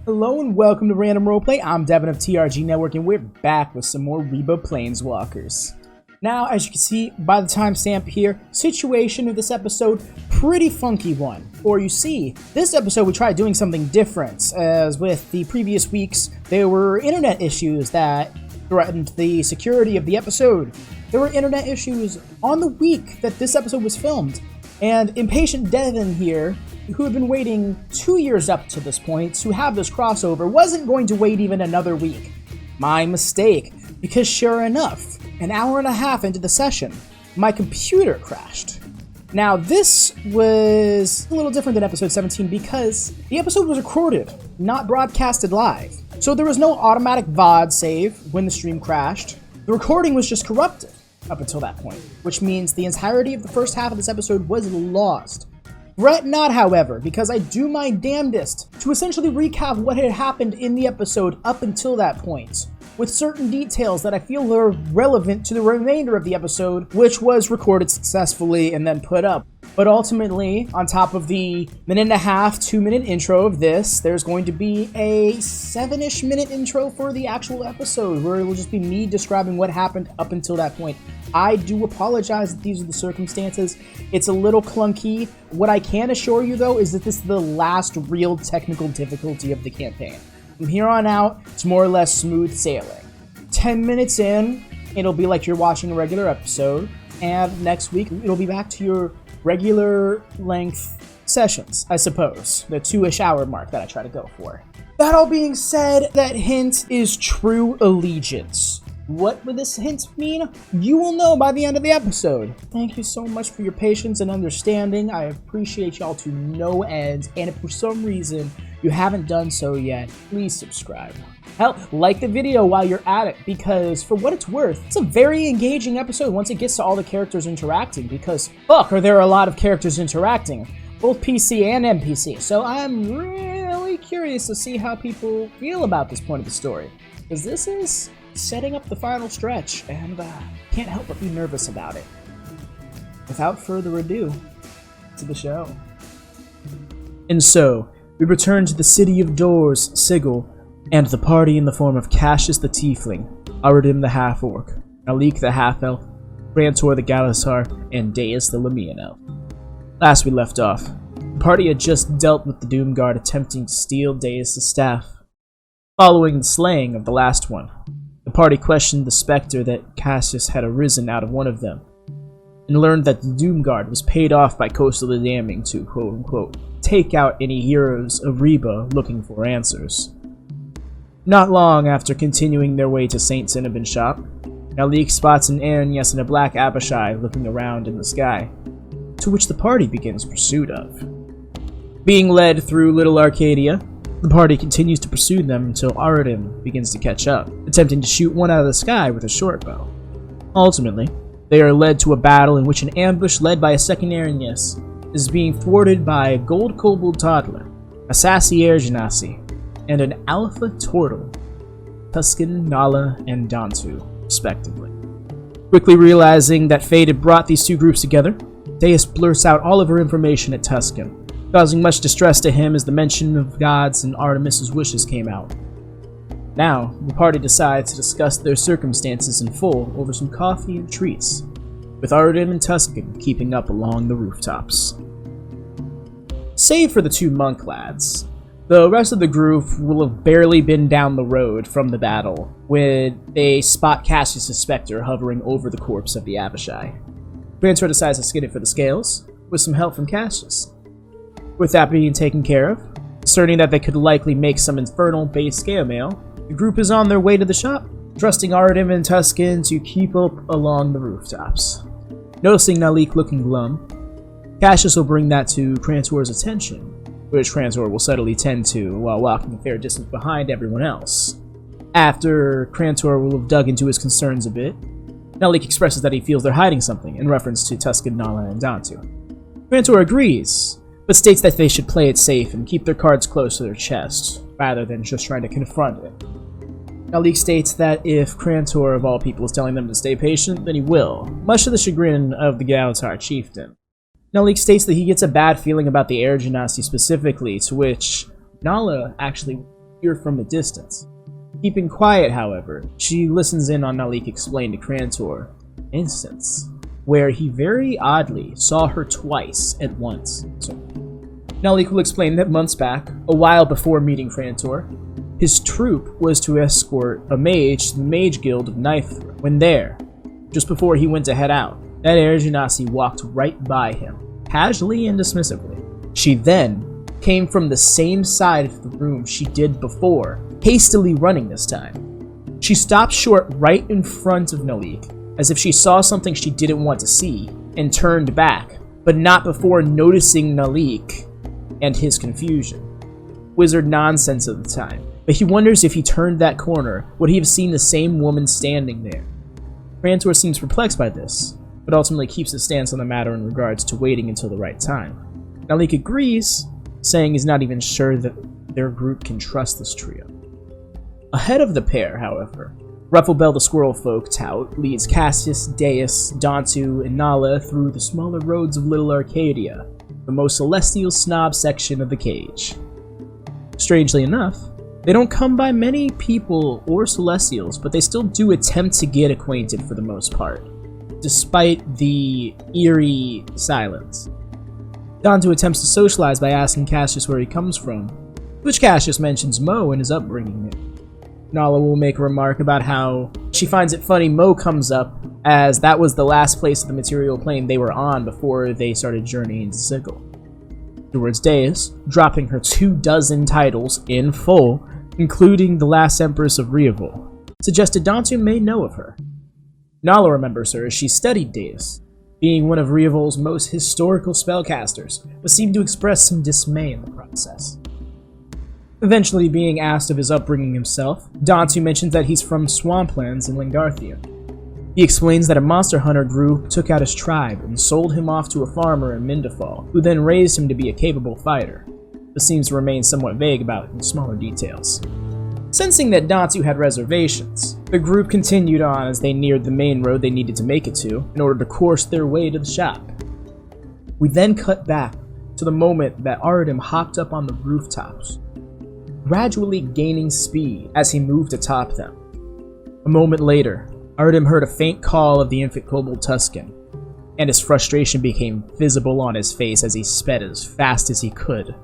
Hello and welcome to Random Roleplay. I'm Deven of TRG Network and we're back with some more Rieba Planeswalkers. Now, as you can see by the timestamp here, situation of this episode, pretty funky one. Or you see, this episode we tried doing something different, as with the previous weeks, there were internet issues that threatened the security of the episode. There were internet issues on the week that this episode was filmed, and impatient Deven here, who had been waiting 2 years up to this point to have this crossover, wasn't going to wait even another week. My mistake, because sure enough, an hour and a half into the session, my computer crashed. Now, this was a little different than episode 17 because the episode was recorded, not broadcasted live. So there was no automatic VOD save when the stream crashed. The recording was just corrupted up until that point, which means the entirety of the first half of this episode was lost. Fret not, however, because I do my damnedest to essentially recap what had happened in the episode up until that point, with certain details that I feel are relevant to the remainder of the episode, which was recorded successfully and then put up. But ultimately, on top of the 1.5 to 2 minute intro of this, there's going to be a 7-ish minute intro for the actual episode, where it will just be me describing what happened up until that point. I do apologize that these are the circumstances. It's a little clunky. What I can assure you, though, is that this is the last real technical difficulty of the campaign. From here on out, it's more or less smooth sailing. 10 minutes in, it'll be like you're watching a regular episode, and next week, it'll be back to your regular length sessions, I suppose. The 2-ish hour mark that I try to go for. That all being said, that hint is true allegiance. What would this hint mean? You will know by the end of the episode. Thank you so much for your patience and understanding. I appreciate y'all to no end, and if for some reason you haven't done so yet, please subscribe. Hell, like the video while you're at it, because for what it's worth, it's a very engaging episode once it gets to all the characters interacting, because fuck, are there a lot of characters interacting, both PC and NPC, so I'm really curious to see how people feel about this point of the story, because this is setting up the final stretch, and can't help but be nervous about it. Without further ado, to the show. And so, we return to the city of Doors, Sigil, and the party in the form of Cassius the Tiefling, Arudim the Half-Orc, Naleek the Half-Elf, Crantor the Gallataur, and Deis the Lamian Elf. Last we left off, the party had just dealt with the Doomguard attempting to steal Deis' staff. Following the slaying of the last one, the party questioned the specter that Cassius had arisen out of one of them, and learned that the Doomguard was paid off by Coastal the Damning to, quote-unquote, take out any heroes of Rieba looking for answers. Not long after continuing their way to St. Cinnabon's shop, Naleek spots an Aranyes and a black Abishai looking around in the sky, to which the party begins pursuit of. Being led through Little Arcadia, the party continues to pursue them until Arudim begins to catch up, attempting to shoot one out of the sky with a short bow. Ultimately, they are led to a battle in which an ambush led by a second Aranyes is being thwarted by a gold kobold toddler, a sassy air genasi, and an alpha turtle, Tuscan, Nala, and Dantu, respectively. Quickly realizing that fate had brought these two groups together, Deis blurts out all of her information at Tuscan, causing much distress to him as the mention of gods and Artemis's wishes came out. Now, the party decides to discuss their circumstances in full over some coffee and treats, with Arudim and Tuscan keeping up along the rooftops. Save for the two monk lads, the rest of the group will have barely been down the road from the battle when they spot Cassius' specter hovering over the corpse of the Abishai. Crantor decides to skin it for the scales, with some help from Cassius. With that being taken care of, asserting that they could likely make some infernal-based scale mail, the group is on their way to the shop, trusting Arudim and Tuscan to keep up along the rooftops. Noticing Naleek looking glum, Cassius will bring that to Crantor's attention, which Crantor will subtly tend to while walking a fair distance behind everyone else. After Crantor will have dug into his concerns a bit, Naleek expresses that he feels they're hiding something in reference to Tuscan, Nala, and Dantu. Crantor agrees, but states that they should play it safe and keep their cards close to their chest, rather than just trying to confront it. Naleek states that if Crantor, of all people, is telling them to stay patient, then he will, much to the chagrin of the Gallataur chieftain. Naleek states that he gets a bad feeling about the Air Genasi specifically, to which Nala actually hear from a distance. Keeping quiet, however, she listens in on Naleek explain to Crantor an instance where he very oddly saw her twice at once. So, Naleek will explain that months back, a while before meeting Crantor, his troop was to escort a mage to the Mage Guild of Knife Throw. When there, just before he went to head out, that Air Genasi walked right by him, casually and dismissively. She then came from the same side of the room she did before, hastily running this time. She stopped short right in front of Naleek, as if she saw something she didn't want to see, and turned back, but not before noticing Naleek and his confusion. Wizard nonsense at the time, but he wonders if he turned that corner, would he have seen the same woman standing there? Crantor seems perplexed by this, but ultimately keeps his stance on the matter in regards to waiting until the right time. Naleek agrees, saying he's not even sure that their group can trust this trio. Ahead of the pair, however, Rufflebell the Squirrel Folk tout leads Cassius, Deis, Dantu, and Nala through the smaller roads of Little Arcadia, the most celestial snob section of the cage. Strangely enough, they don't come by many people or celestials, but they still do attempt to get acquainted for the most part, despite the eerie silence. Dantu attempts to socialize by asking Cassius where he comes from, which Cassius mentions Mo and his upbringing there. Nala will make a remark about how she finds it funny Mo comes up, as that was the last place of the material plane they were on before they started journeying to Sigil. Towards Deis, dropping her 24 titles in full, including the last Empress of Rieba, suggested Dantu may know of her. Nala remembers her as she studied Deis, being one of Rievault's most historical spellcasters, but seemed to express some dismay in the process. Eventually being asked of his upbringing himself, Dantu mentions that he's from swamplands in Lingarthia. He explains that a monster hunter group took out his tribe and sold him off to a farmer in Mindafal, who then raised him to be a capable fighter, but seems to remain somewhat vague about it in smaller details. Sensing that Dantu had reservations, the group continued on as they neared the main road they needed to make it to in order to course their way to the shop. We then cut back to the moment that Arudim hopped up on the rooftops, gradually gaining speed as he moved atop them. A moment later, Arudim heard a faint call of the infant kobold Tuscan, and his frustration became visible on his face as he sped as fast as he could.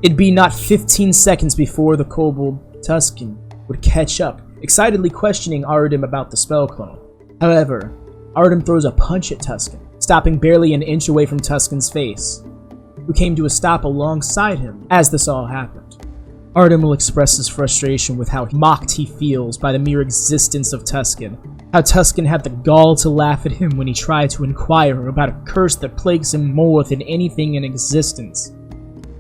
It'd be not 15 seconds before the kobold Tuscan would catch up, excitedly questioning Arudim about the spell clone. However, Arudim throws a punch at Tuscan, stopping barely an inch away from Tuscan's face, who came to a stop alongside him as this all happened. Arudim will express his frustration with how mocked he feels by the mere existence of Tuscan, how Tuscan had the gall to laugh at him when he tried to inquire about a curse that plagues him more than anything in existence.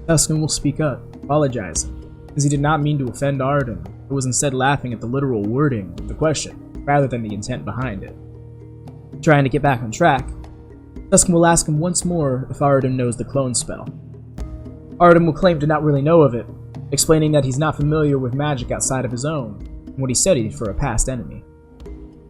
Tuscan will speak up, apologizing, as he did not mean to offend Arudim, but was instead laughing at the literal wording of the question, rather than the intent behind it. Trying to get back on track, Tuscan will ask him once more if Arudim knows the clone spell. Arudim will claim to not really know of it, explaining that he's not familiar with magic outside of his own, and what he studied for a past enemy.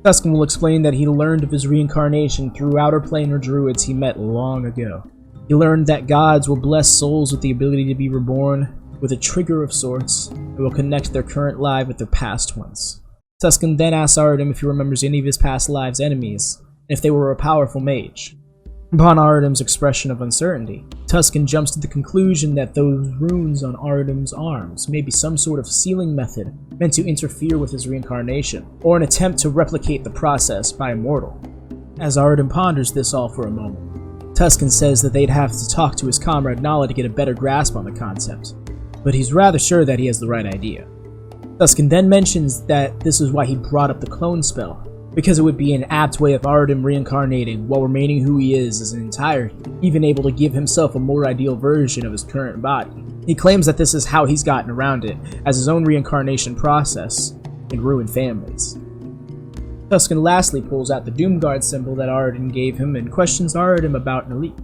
Tuscan will explain that he learned of his reincarnation through outer planar druids he met long ago. He learned that gods will bless souls with the ability to be reborn with a trigger of sorts that will connect their current life with their past ones. Tuscan then asks Arudim if he remembers any of his past lives' enemies, and if they were a powerful mage. Upon Arudim's expression of uncertainty, Tuscan jumps to the conclusion that those runes on Arudim's arms may be some sort of sealing method meant to interfere with his reincarnation, or an attempt to replicate the process by a mortal. As Arudim ponders this all for a moment, Tuscan says that they'd have to talk to his comrade Nala to get a better grasp on the concept, but he's rather sure that he has the right idea. Tuscan then mentions that this is why he brought up the clone spell, because it would be an apt way of Arudim reincarnating while remaining who he is as an entirety, even able to give himself a more ideal version of his current body. He claims that this is how he's gotten around it, as his own reincarnation process can ruin families. Tuscan lastly pulls out the Doomguard symbol that Arudim gave him and questions Arudim about Naleek.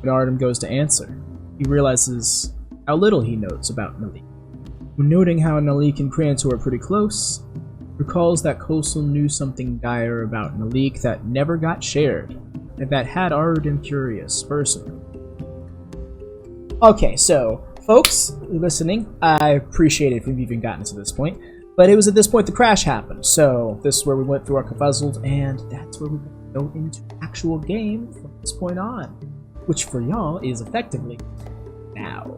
When Arudim goes to answer, he realizes how little he knows about Naleek. When noting how Naleek and Crantor are pretty close, recalls that Kosel knew something dire about Naleek that never got shared, and that had Arudim curious personally. Okay, so folks listening, I appreciate it if you've even gotten to this point. But it was at this point the crash happened. So this is where we went through our kerfuzzled, and that's where we go into actual game from this point on. Which for y'all is effectively now.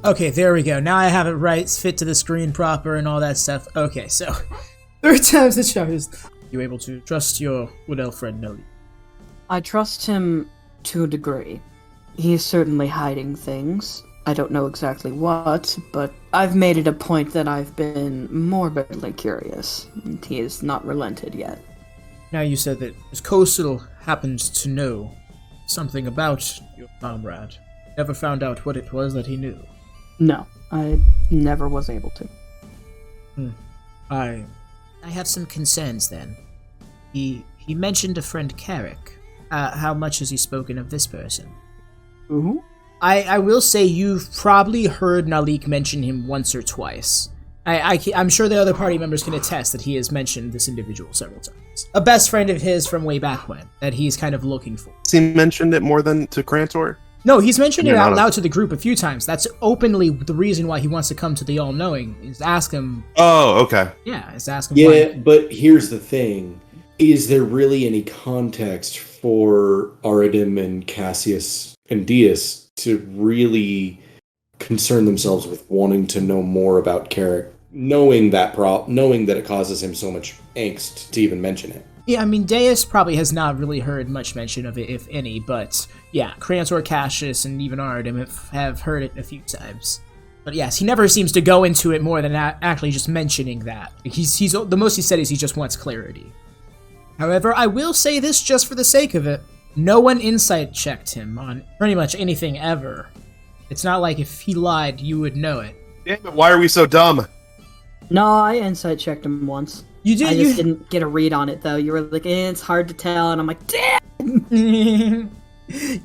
Okay, there we go. Now I have it right, fit to the screen proper and all that stuff. Okay, so third time's the charm. You able to trust your wood elf friend Naleek? I trust him to a degree. He's certainly hiding things. I don't know exactly what, but I've made it a point that I've been morbidly curious, and he has not relented yet. Now you said that Coastal happens to know something about your comrade. Never found out what it was that he knew. No, I never was able to. I have some concerns then. He mentioned a friend Carrick. How much has he spoken of this person? Who? I will say you've probably heard Naleek mention him once or twice. I'm sure the other party members can attest that he has mentioned this individual several times. A best friend of his from way back when, that he's kind of looking for. Has he mentioned it more than to Crantor? No, he's mentioned it out loud to the group a few times. That's openly the reason why he wants to come to the All-Knowing, is ask him... Oh, okay. Yeah, is ask him Yeah, why. but here's the thing. Is there really any context for Arudim and Cassius and Deis to really concern themselves with wanting to know more about Carrick, knowing that it causes him so much angst to even mention it? Yeah, I mean, Deis probably has not really heard much mention of it, if any, but yeah, Crantor, Cassius, and even Arudim have heard it a few times. But yes, he never seems to go into it more than actually just mentioning that. He's the most he said is he just wants clarity. However, I will say this just for the sake of it. No one insight checked him on pretty much anything ever. It's not like if he lied, you would know it. Damn it, why are we so dumb? No, I insight checked him once. You did? I just didn't get a read on it, though. You were like, it's hard to tell, and I'm like, damn!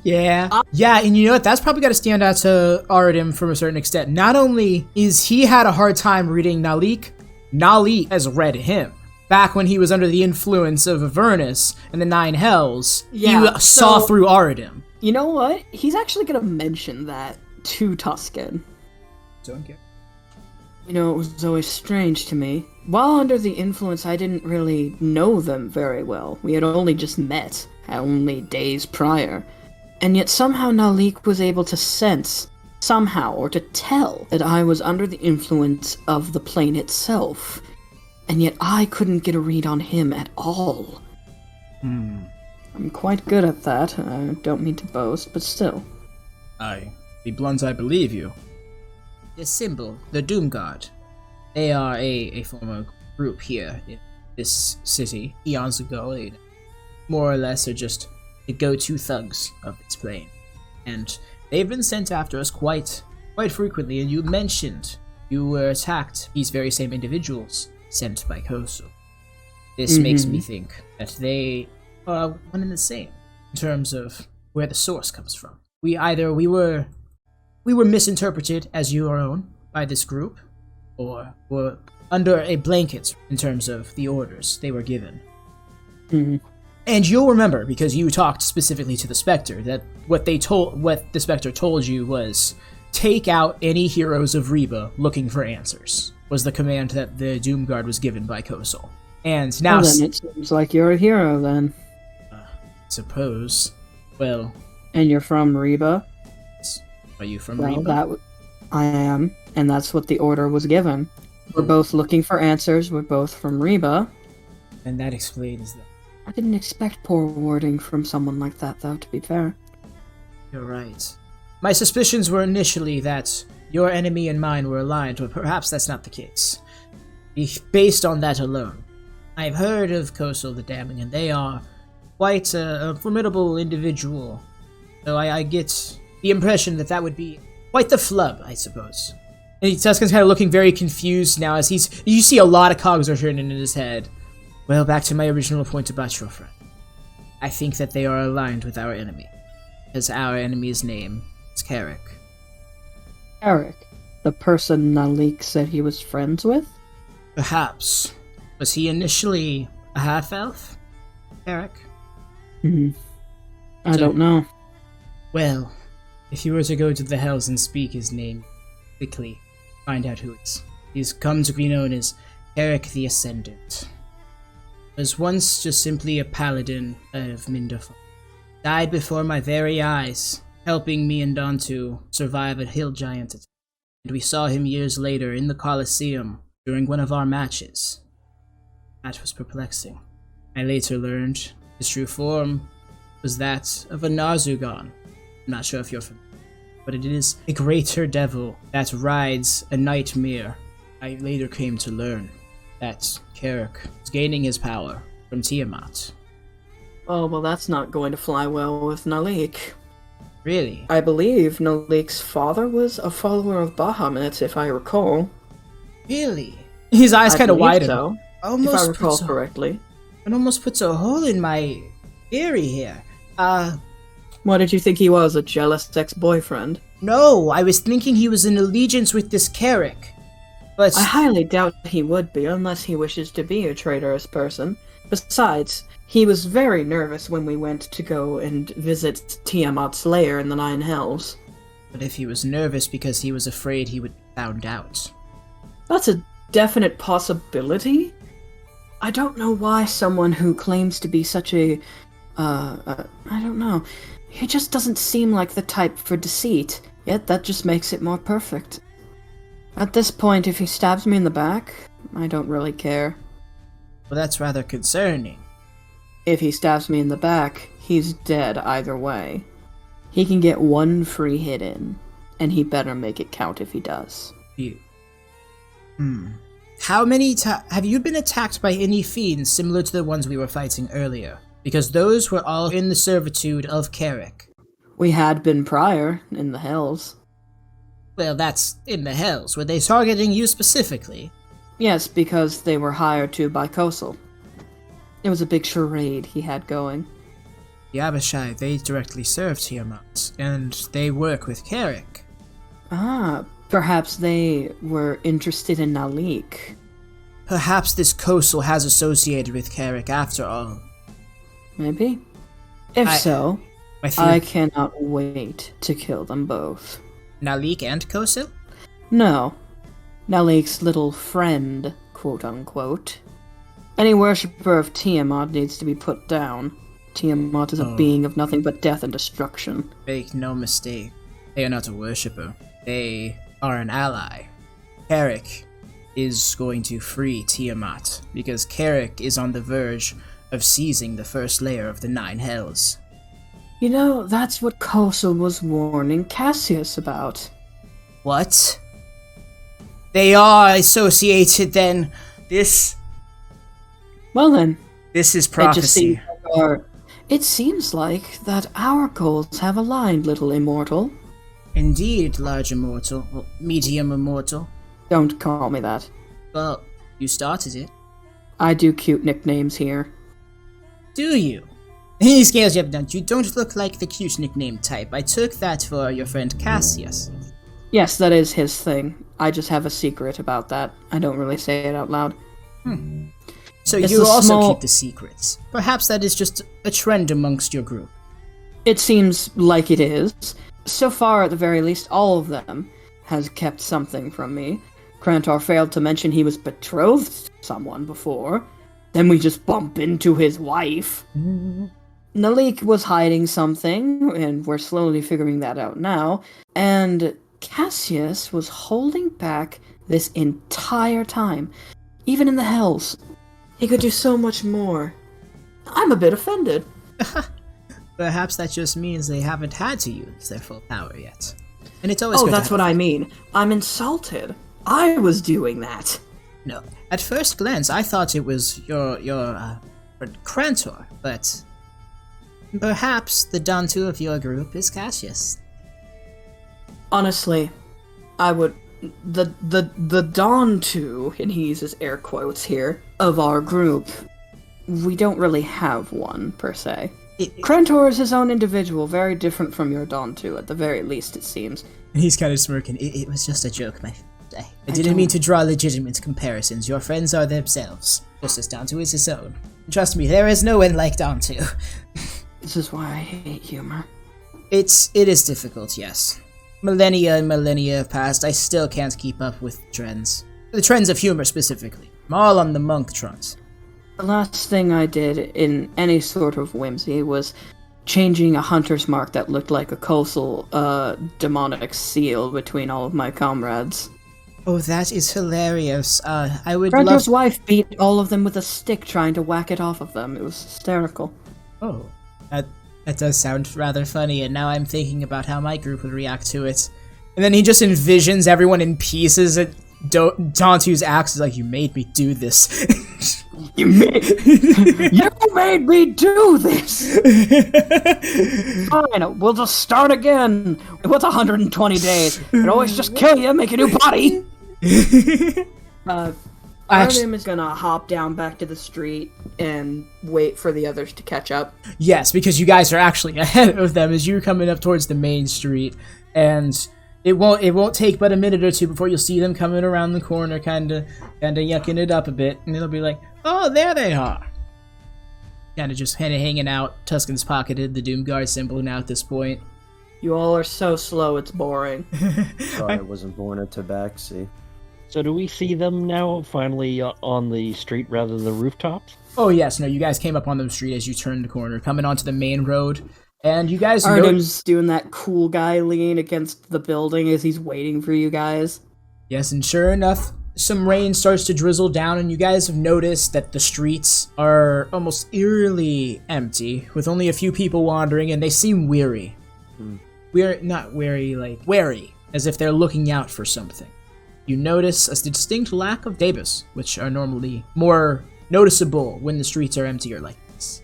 Yeah. Yeah, and you know what? That's probably got to stand out to Arudim from a certain extent. Not only is he had a hard time reading Naleek, Naleek has read him. Back when he was under the influence of Avernus and the Nine Hells, he saw through Arudim. You know what? He's actually going to mention that to Tuscan. Don't get. You know, it was always strange to me. While under the influence, I didn't really know them very well. We had only just met, only days prior. And yet somehow Naleek was able to sense, somehow, or to tell, that I was under the influence of the plane itself. And yet I couldn't get a read on him at all. I'm quite good at that. I don't mean to boast, but still. Be blunt, I believe you. The symbol, the Doom Guard. They are a former group here in this city. Eons ago, they more or less are just the go-to thugs of this plane. And they've been sent after us quite frequently, and you mentioned you were attacked, these very same individuals sent by Coastal. This makes me think that they are one and the same in terms of where the source comes from. We were misinterpreted as your own by this group, or were under a blanket in terms of the orders they were given. And you'll remember, because you talked specifically to the Spectre, that what the Spectre told you was, take out any heroes of Rieba looking for answers, was the command that the Doom Guard was given by Coastal. And now... Well, then it seems like you're a hero, then. Suppose. Well... And you're from Rieba? Are you from Well, Rieba? I am, and that's what the order was given. We're both looking for answers, we're both from Rieba. And that explains that. I didn't expect poor wording from someone like that, though, to be fair. You're right. My suspicions were initially that your enemy and mine were aligned, but perhaps that's not the case. Based on that alone. I've heard of Coastal the Damning, and they are quite a formidable individual. So I get the impression that would be quite the flub, I suppose. And Tuscan's kind of looking very confused now as you see a lot of cogs are turning in his head. Well, back to my original point about your friend. I think that they are aligned with our enemy, because our enemy's name is Carrick. Carrick? The person Naleek said he was friends with? Perhaps. Was he initially a half-elf? Carrick? I don't know. Well, If you were to go to the Hells and speak his name, quickly find out who it is. He's come to be known as Eric the Ascendant. Was once just simply a paladin of Mindorf. Died before my very eyes, helping me and Dantu survive a hill giant attack. And we saw him years later in the Colosseum during one of our matches. That was perplexing. I later learned his true form was that of a Narzugon. I'm not sure if you're familiar, but it is a greater devil that rides a nightmare. I later came to learn that Carrick is gaining his power from Tiamat. Oh, well, that's not going to fly well with Naleek. Really? I believe Naleek's father was a follower of Bahamut, if I recall. Really? His eyes kind of widen. So, if I recall correctly. It almost puts a hole in my theory here. What did you think he was, a jealous ex-boyfriend? No, I was thinking he was in allegiance with this Carrick. But I highly doubt he would be, unless he wishes to be a traitorous person. Besides, he was very nervous when we went to go and visit Tiamat's lair in the Nine Hells. But if he was nervous because he was afraid he would be found out. That's a definite possibility. I don't know why someone who claims to be such a... I don't know. He just doesn't seem like the type for deceit, yet that just makes it more perfect. At this point, if he stabs me in the back, I don't really care. Well, that's rather concerning. If he stabs me in the back, he's dead either way. He can get one free hit in, and he better make it count if he does. How many have you been attacked by any fiends similar to the ones we were fighting earlier? Because those were all in the servitude of Carrick. We had been prior, in the Hells. Well, that's in the Hells. Were they targeting you specifically? Yes, because they were hired to by Kosel. It was a big charade he had going. The Abishai, they directly serve Tiamat, and they work with Carrick. Ah, perhaps they were interested in Naleek. Perhaps this Kosel has associated with Carrick after all. Maybe. If so, I I cannot wait to kill them both. Naleek and Kosel? No. Naleek's little friend, quote-unquote. Any worshipper of Tiamat needs to be put down. Tiamat is a being of nothing but death and destruction. Make no mistake. They are not a worshipper. They are an ally. Carrick is going to free Tiamat, because Carrick is on the verge of seizing the first layer of the Nine Hells. You know, that's what Kosel was warning Cassius about. What? They are associated then. Well then. This is prophecy. It seems like that our goals have aligned, little immortal. Indeed, large immortal. Well, medium immortal. Don't call me that. Well, you started it. I do cute nicknames here. Do you? He scares you up, don't you? Don't look like the cute nickname type. I took that for your friend Cassius. Yes, that is his thing. I just have a secret about that. I don't really say it out loud. So It's you a also small- keep the secrets. Perhaps that is just a trend amongst your group. It seems like it is. So far, at the very least, all of them has kept something from me. Crantor failed to mention he was betrothed to someone before. Then we just bump into his wife. Naleek was hiding something, and we're slowly figuring that out now. And Cassius was holding back this entire time. Even in the Hells. He could do so much more. I'm a bit offended. Perhaps that just means they haven't had to use their full power yet. And it's always Oh, good to that's have what I mean. I'm insulted. I was doing that. No. At first glance, I thought it was your Crantor, but perhaps the Dantu of your group is Cassius. Honestly, I would... The Dawn 2, and he uses air quotes here, of our group, we don't really have one, per se. Crantor is his own individual, very different from your Dawn 2, at the very least, it seems. He's kind of smirking. It was just a joke, my friend. I didn't mean to draw legitimate comparisons. Your friends are themselves, just as Dantu is his own. Trust me, there is no one like Dantu. This is why I hate humor. It is difficult, yes. Millennia and millennia have passed. I still can't keep up with trends. The trends of humor, specifically. I'm all on the monk trot. The last thing I did in any sort of whimsy was changing a hunter's mark that looked like a coastal demonic seal between all of my comrades. Oh, that is hilarious. I would Crantor's wife beat all of them with a stick trying to whack it off of them. It was hysterical. Oh, that does sound rather funny, and now I'm thinking about how my group would react to it. And then he just envisions everyone in pieces at Dontu's axe is like, you made me do this. You made me do this! Fine, we'll just start again. What's 120 days? It always just kill you, make a new body! Arudim is gonna hop down back to the street and wait for the others to catch up. Yes, because you guys are actually ahead of them as you're coming up towards the main street, and it won't take but a minute or two before you'll see them coming around the corner, kinda yucking it up a bit, and it'll be like, oh, there they are. Kinda hanging out. Tuscan's pocketed the Doomguard symbol now at this point. You all are so slow, it's boring. Sorry I wasn't born a tabaxi. So do we see them now, finally on the street rather than the rooftops? Oh yes, no, you guys came up on the street as you turned the corner, coming onto the main road, and you guys Artem's doing that cool guy lean against the building as he's waiting for you guys. Yes, and sure enough, some rain starts to drizzle down, and you guys have noticed that the streets are almost eerily empty, with only a few people wandering, and they seem weary. Not weary, like wary, as if they're looking out for something. You notice a distinct lack of Deis, which are normally more noticeable when the streets are emptier like this.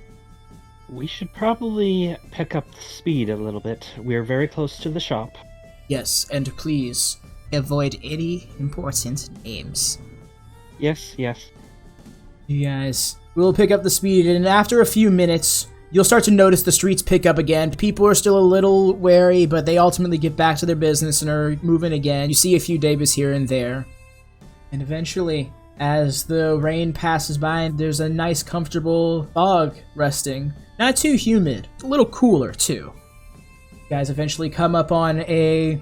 We should probably pick up the speed a little bit. We're very close to the shop. Yes, and please avoid any important names. Yes. You guys will pick up the speed, and after a few minutes, you'll start to notice the streets pick up again. People are still a little wary, but they ultimately get back to their business and are moving again. You see a few Deis here and there. And eventually, as the rain passes by, there's a nice, comfortable fog resting. Not too humid. A little cooler, too. You guys eventually come up on a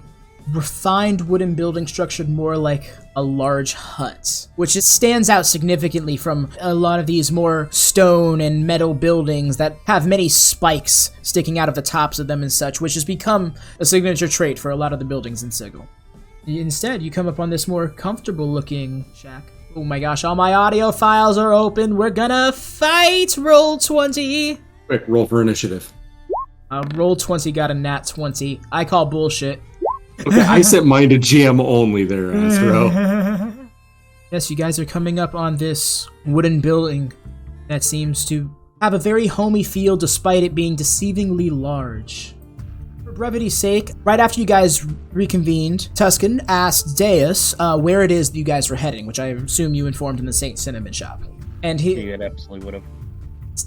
refined wooden building structured more like a large hut, which stands out significantly from a lot of these more stone and metal buildings that have many spikes sticking out of the tops of them and such, which has become a signature trait for a lot of the buildings in Sigil. Instead, you come up on this more comfortable looking shack. Oh my gosh, all my audio files are open. We're gonna fight! Roll 20! Quick, roll for initiative. Roll 20 got a nat 20. I call bullshit. Okay, I set mine to GM only there, Astro. Yes, you guys are coming up on this wooden building that seems to have a very homey feel despite it being deceivingly large. For brevity's sake, right after you guys reconvened, Tuscan asked Deis where it is that you guys were heading, which I assume you informed in the St. Cinnamon shop. And You absolutely would have.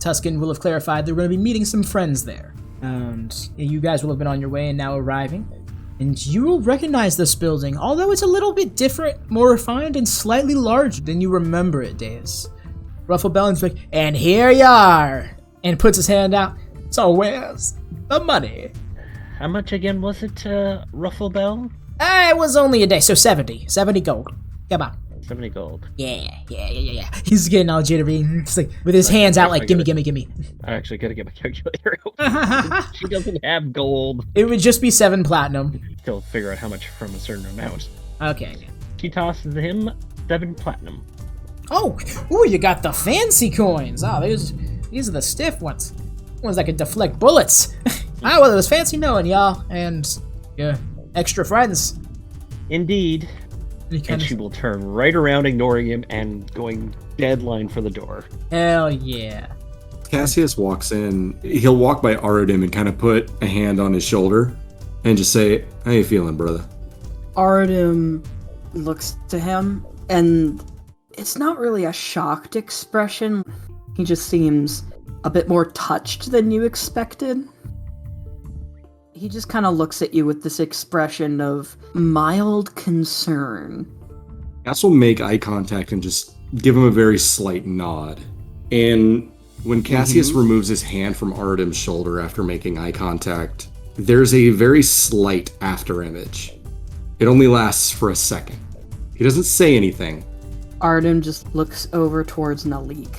Tuscan will have clarified they're going to be meeting some friends there. And you guys will have been on your way and now arriving. And you will recognize this building, although it's a little bit different, more refined, and slightly larger than you remember it, Deis. Rufflebell's like, and here you are! And puts his hand out. So where's the money? How much again was it, Rufflebell? It was only a day, so 70. 70 gold. Come on. 70 gold. Yeah. He's getting all jittery, just like, with his hands out like, gimme. I actually gotta get my calculator out. She doesn't have gold. It would just be 7 platinum. Still figure out how much from a certain amount. Okay. She tosses him 7 platinum. Oh, ooh, you got the fancy coins. Oh, these are the stiff ones. Ones that can deflect bullets. Well, it was fancy knowing y'all, and yeah, extra friends. Indeed. And she will turn right around, ignoring him, and going deadline for the door. Hell yeah. Cassius walks in. He'll walk by Arudim and kind of put a hand on his shoulder and just say, how you feeling, brother? Arudim looks to him, and it's not really a shocked expression. He just seems a bit more touched than you expected. He just kind of looks at you with this expression of mild concern. Cass will make eye contact and just give him a very slight nod. And when Cassius removes his hand from Arudim's shoulder after making eye contact, there's a very slight after image. It only lasts for a second. He doesn't say anything. Arudim just looks over towards Naleek.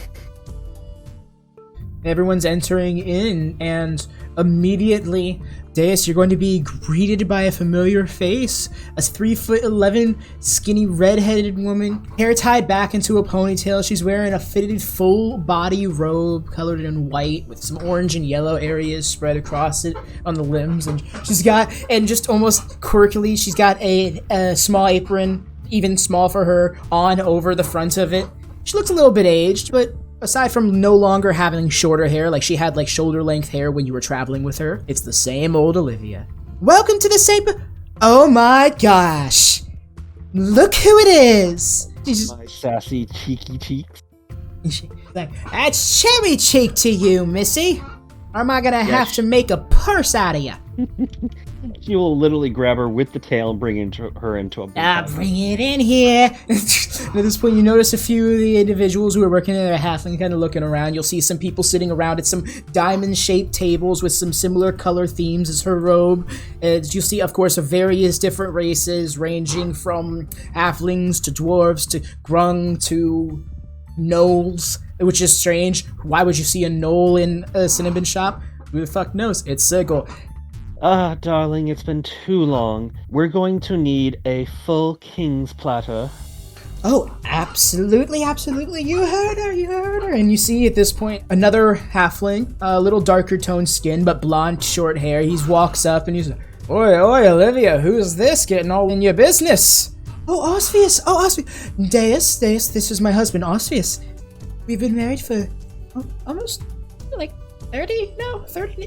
Everyone's entering in, and immediately, Deis, you're going to be greeted by a familiar face. A 3'11" skinny red-headed woman, hair tied back into a ponytail. She's wearing a fitted full-body robe colored in white with some orange and yellow areas spread across it on the limbs. And she's got, and just almost quirkily, she's got a small apron, even small for her, on over the front of it. She looks a little bit aged, but aside from no longer having shorter hair, like she had like shoulder length hair when you were traveling with her, it's the same old Olivia. Welcome to the same. Oh my gosh! Look who it is. She's My sassy, cheeky cheeks. like, that's cherry cheek to you, Missy. Or am I gonna have to make a purse out of you? She will literally grab her with the tail and bring her into a bullseye. Bring it in here. At this point, you notice a few of the individuals who are working in their halfling kind of looking around. You'll see some people sitting around at some diamond-shaped tables with some similar color themes as her robe. You'll see, of course, of various different races, ranging from halflings to dwarves to grung to gnolls, which is strange. Why would you see a gnoll in a cinnamon shop? Who the fuck knows? It's Sigil. Darling, it's been too long. We're going to need a full king's platter. Oh, absolutely, absolutely. You heard her. And you see at this point another halfling, a little darker toned skin, but blonde, short hair. He walks up and he's like, Oi, Olivia, who's this getting all in your business? Oh, Osvius. Deis, this is my husband, Osvius. We've been married for almost like 30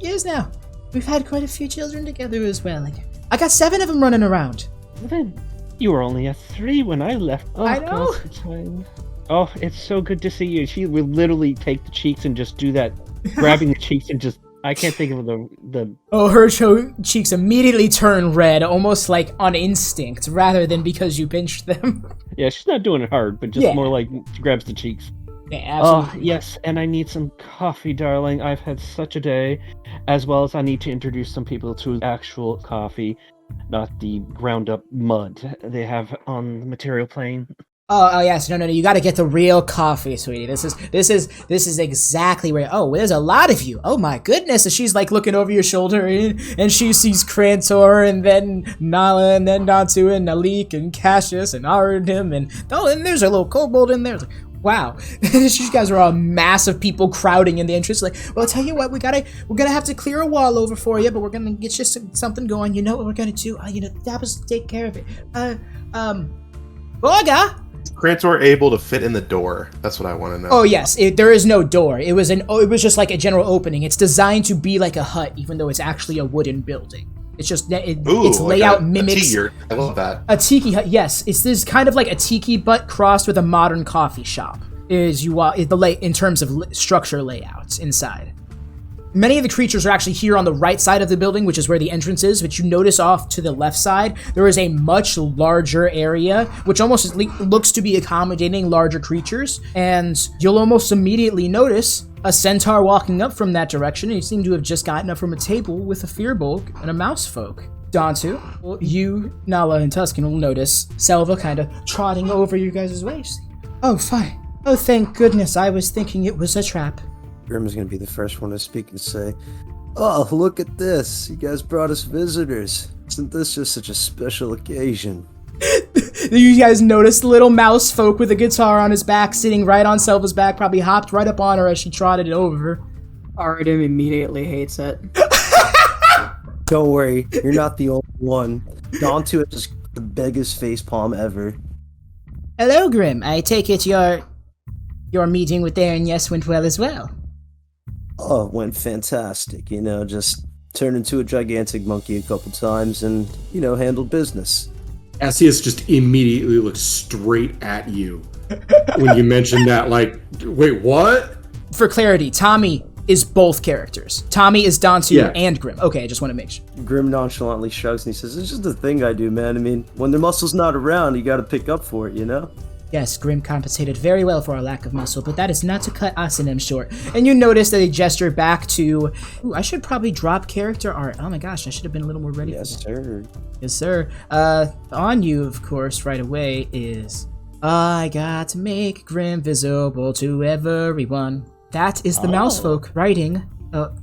years now. We've had quite a few children together as well. I got 7 of them running around. Then you were only a 3 when I left. Oh, I know. gosh, the time. Oh, it's so good to see you. She will literally take the cheeks and just do that, grabbing the cheeks and just. I can't think of the. Oh, her cheeks immediately turn red, almost like on instinct, rather than because you pinched them. Yeah, she's not doing it hard, but just more like she grabs the cheeks. Yeah, absolutely. Oh, yes, and I need some coffee, darling. I've had such a day. As well as I need to introduce some people to actual coffee, not the ground-up mud they have on the material plane. Oh yes, no, you gotta get the real coffee, sweetie. This is exactly where, there's a lot of you. Oh my goodness, and she's like looking over your shoulder and she sees Crantor and then Nala and then Dantu and Naleek and Cassius and Arudim and there's a little kobold in there. It's like, wow, you guys are all massive people crowding in the entrance. Like, well, I'll tell you what, we're gonna have to clear a wall over for you, but we're gonna get you something going. You know what we're gonna do? That was take care of it. Borga. Crantor able to fit in the door? That's what I want to know. Oh yes, there is no door. It was just like a general opening. It's designed to be like a hut, even though it's actually a wooden building. It's just its layout mimics. I love that. A tiki hut, yes. It's this kind of like a tiki but crossed with a modern coffee shop. In terms of structure layouts inside. Many of the creatures are actually here on the right side of the building, which is where the entrance is, but you notice off to the left side, there is a much larger area, which almost looks to be accommodating larger creatures, and you'll almost immediately notice a centaur walking up from that direction, and you seem to have just gotten up from a table with a firbolg and a mouse folk. Dantu, you, Nala, and Tuscan will notice Selva kind of trotting over you guys' way. Oh, fine. Oh, thank goodness, I was thinking it was a trap. Grim is going to be the first one to speak and say, "Oh, look at this. You guys brought us visitors. Isn't this just such a special occasion?" You guys notice the little mouse folk with a guitar on his back, sitting right on Selva's back, probably hopped right up on her as she trotted it over. Arudim immediately hates it. Don't worry, you're not the only one. Dantu has the biggest facepalm ever. Hello, Grim. I take it your meeting with Aaron Yes went well as well. Oh, it went fantastic. Just turned into a gigantic monkey a couple times and, handled business. Cassius just immediately looks straight at you when you mentioned that, like, wait, what? For clarity, Tommy is both characters. Tommy is Dantu and Grim. Okay, I just want to make sure. Grim nonchalantly shrugs and he says, "It's just a thing I do, man. I mean, when the muscle's not around, you gotta pick up for it, Yes, Grim compensated very well for our lack of muscle, but that is not to cut us and him short. And you notice that they gesture back to... Ooh, I should probably drop character art. Oh my gosh, I should have been a little more ready Yes, for that. sir. Yes, sir. On you, of course, right away is... I got to make Grim visible to everyone. That is the Mousefolk writing.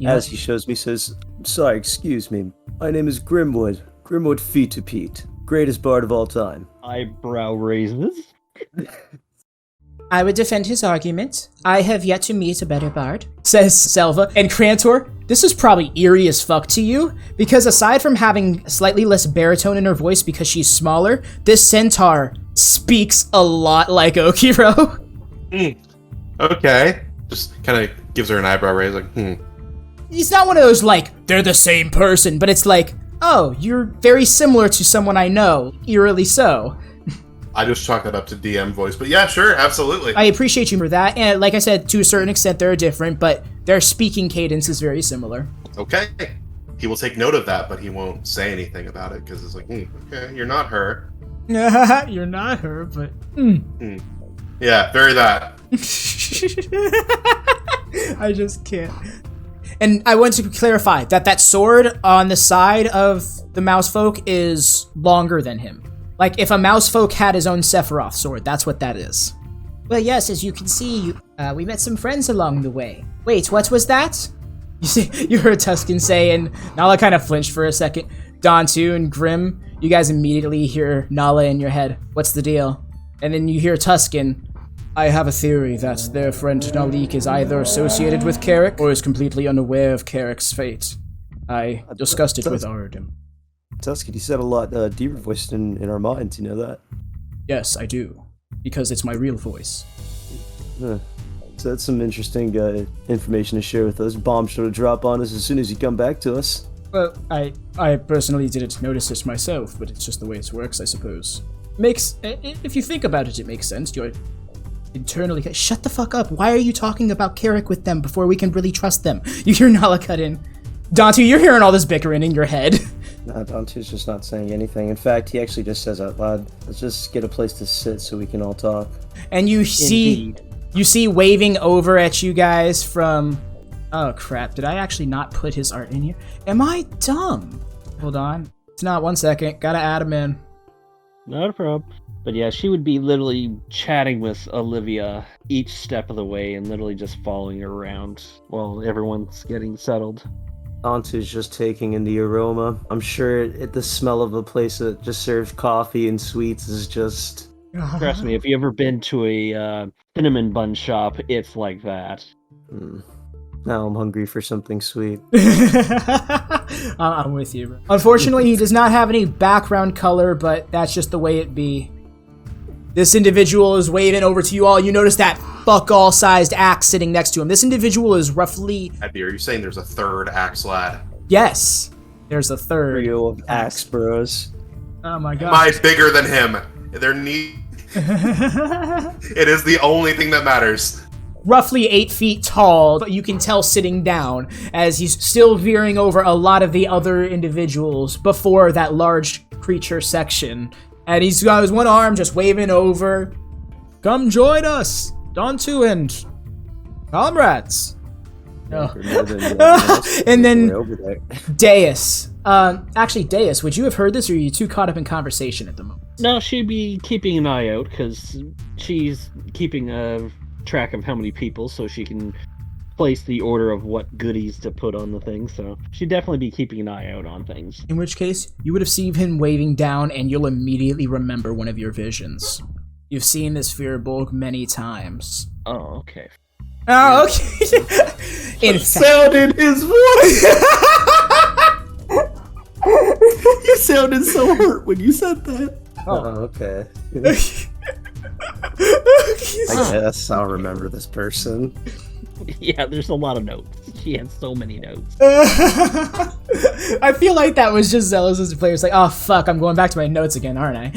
As he shows me, says, sorry, excuse me. My name is Grimwood. Grimwood Feet-to-Pete. Greatest bard of all time. Eyebrow raises. I would defend his argument. I have yet to meet a better bard, says Selva. And Crantor, this is probably eerie as fuck to you, because aside from having slightly less baritone in her voice because she's smaller, this centaur speaks a lot like Okiro. Okay. Just kind of gives her an eyebrow raise, like, He's not one of those, like, they're the same person, but it's like, oh, you're very similar to someone I know, eerily so. I just chalk that up to DM voice, but yeah, sure, absolutely. I appreciate you for that, and like I said, to a certain extent they're different, but their speaking cadence is very similar. Okay. He will take note of that, but he won't say anything about it, because it's like, okay, you're not her. You're not her, but... Yeah, very that. I just can't. And I want to clarify that sword on the side of the Mousefolk is longer than him. Like, if a Mousefolk had his own Sephiroth sword, that's what that is. Well, yes, as you can see, we met some friends along the way. Wait, what was that? You heard Tuscan say, and Nala kind of flinched for a second. Dantu and Grim, you guys immediately hear Nala in your head. What's the deal? And then you hear Tuscan. I have a theory that their friend Naleek is either associated with Carrick or is completely unaware of Carrick's fate. I discussed it with Arudim. Tuscan, you said a lot deeper voiced in our minds, you know that? Yes, I do. Because it's my real voice. So that's some interesting information to share with us. Bombshell to drop on us as soon as you come back to us. Well, I personally didn't notice it myself, but it's just the way it works, I suppose. If you think about it, it makes sense. You're internally... Shut the fuck up. Why are you talking about Carrick with them before we can really trust them? You hear Nala cut in. Dantu, you're hearing all this bickering in your head. Nah, Dantu's just not saying anything. In fact, he actually just says out loud, let's just get a place to sit so we can all talk. And you see waving over at you guys from... Oh, crap. Did I actually not put his art in here? Am I dumb? Hold on. It's not. 1 second. Gotta add him in. Not a problem. But yeah, she would be literally chatting with Olivia each step of the way and literally just following her around while everyone's getting settled. Dantu's just taking in the aroma. I'm sure the smell of a place that just serves coffee and sweets is just... Trust me, if you ever been to a cinnamon bun shop, it's like that. Now I'm hungry for something sweet. I'm with you. Unfortunately, he does not have any background color, but that's just the way it be. This individual is waving over to you all. You notice that fuck-all-sized axe sitting next to him. This individual is roughly... Advy, are you saying there's a third axe lad? Yes, there's a third. Trio of axe bros. Oh my god. Am I bigger than him? They're neat. It is the only thing that matters. Roughly 8 feet tall, but you can tell sitting down as he's still veering over a lot of the other individuals before that large creature section. And he's got his one arm just waving over. Come join us, Dantu and comrades. Oh. And then Deis. Actually, Deis, would you have heard this, or are you too caught up in conversation at the moment? No, she'd be keeping an eye out, because she's keeping a track of how many people, so she can place the order of what goodies to put on the thing, so she'd definitely be keeping an eye out on things. In which case, you would have seen him waving down, and you'll immediately remember one of your visions. You've seen this Firbolg many times. Oh, okay. Oh, okay. In Sound in his voice! You sounded so hurt when you said that. Oh, okay. I guess I'll remember this person. Yeah, there's a lot of notes. She had so many notes. I feel like that was just zealous as a player. It's like, oh fuck, I'm going back to my notes again, aren't I?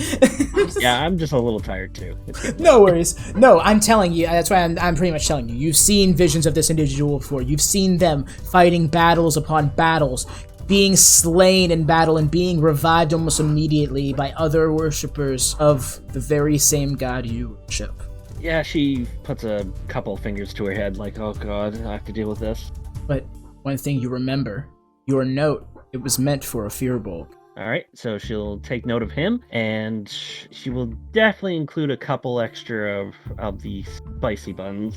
Yeah, I'm just a little tired too. No worries. No, I'm telling you, that's why I'm pretty much telling you. You've seen visions of this individual before. You've seen them fighting battles upon battles, being slain in battle and being revived almost immediately by other worshippers of the very same god you worship. Yeah, she puts a couple fingers to her head like, oh god, I have to deal with this. But one thing you remember, your note, it was meant for a Firbolg. Alright, so she'll take note of him, and she will definitely include a couple extra of the spicy buns.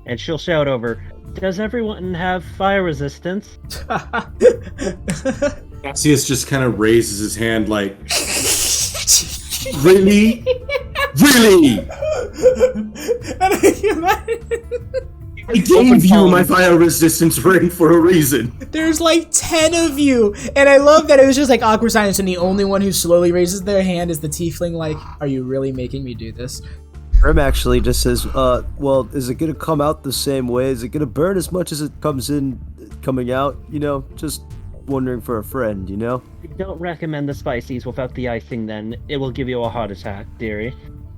And she'll shout over, does everyone have fire resistance? Cassius just kind of raises his hand like, really? Really? I gave you my fire resistance ring for a reason. There's like 10 of you, and I love that it was just like awkward silence, and the only one who slowly raises their hand is the tiefling. Like, are you really making me do this? Grim actually just says, well, is it gonna come out the same way? Is it gonna burn as much as it coming out? You know, just wondering for a friend, you know? I don't recommend the spices without the icing then. It will give you a heart attack, dearie.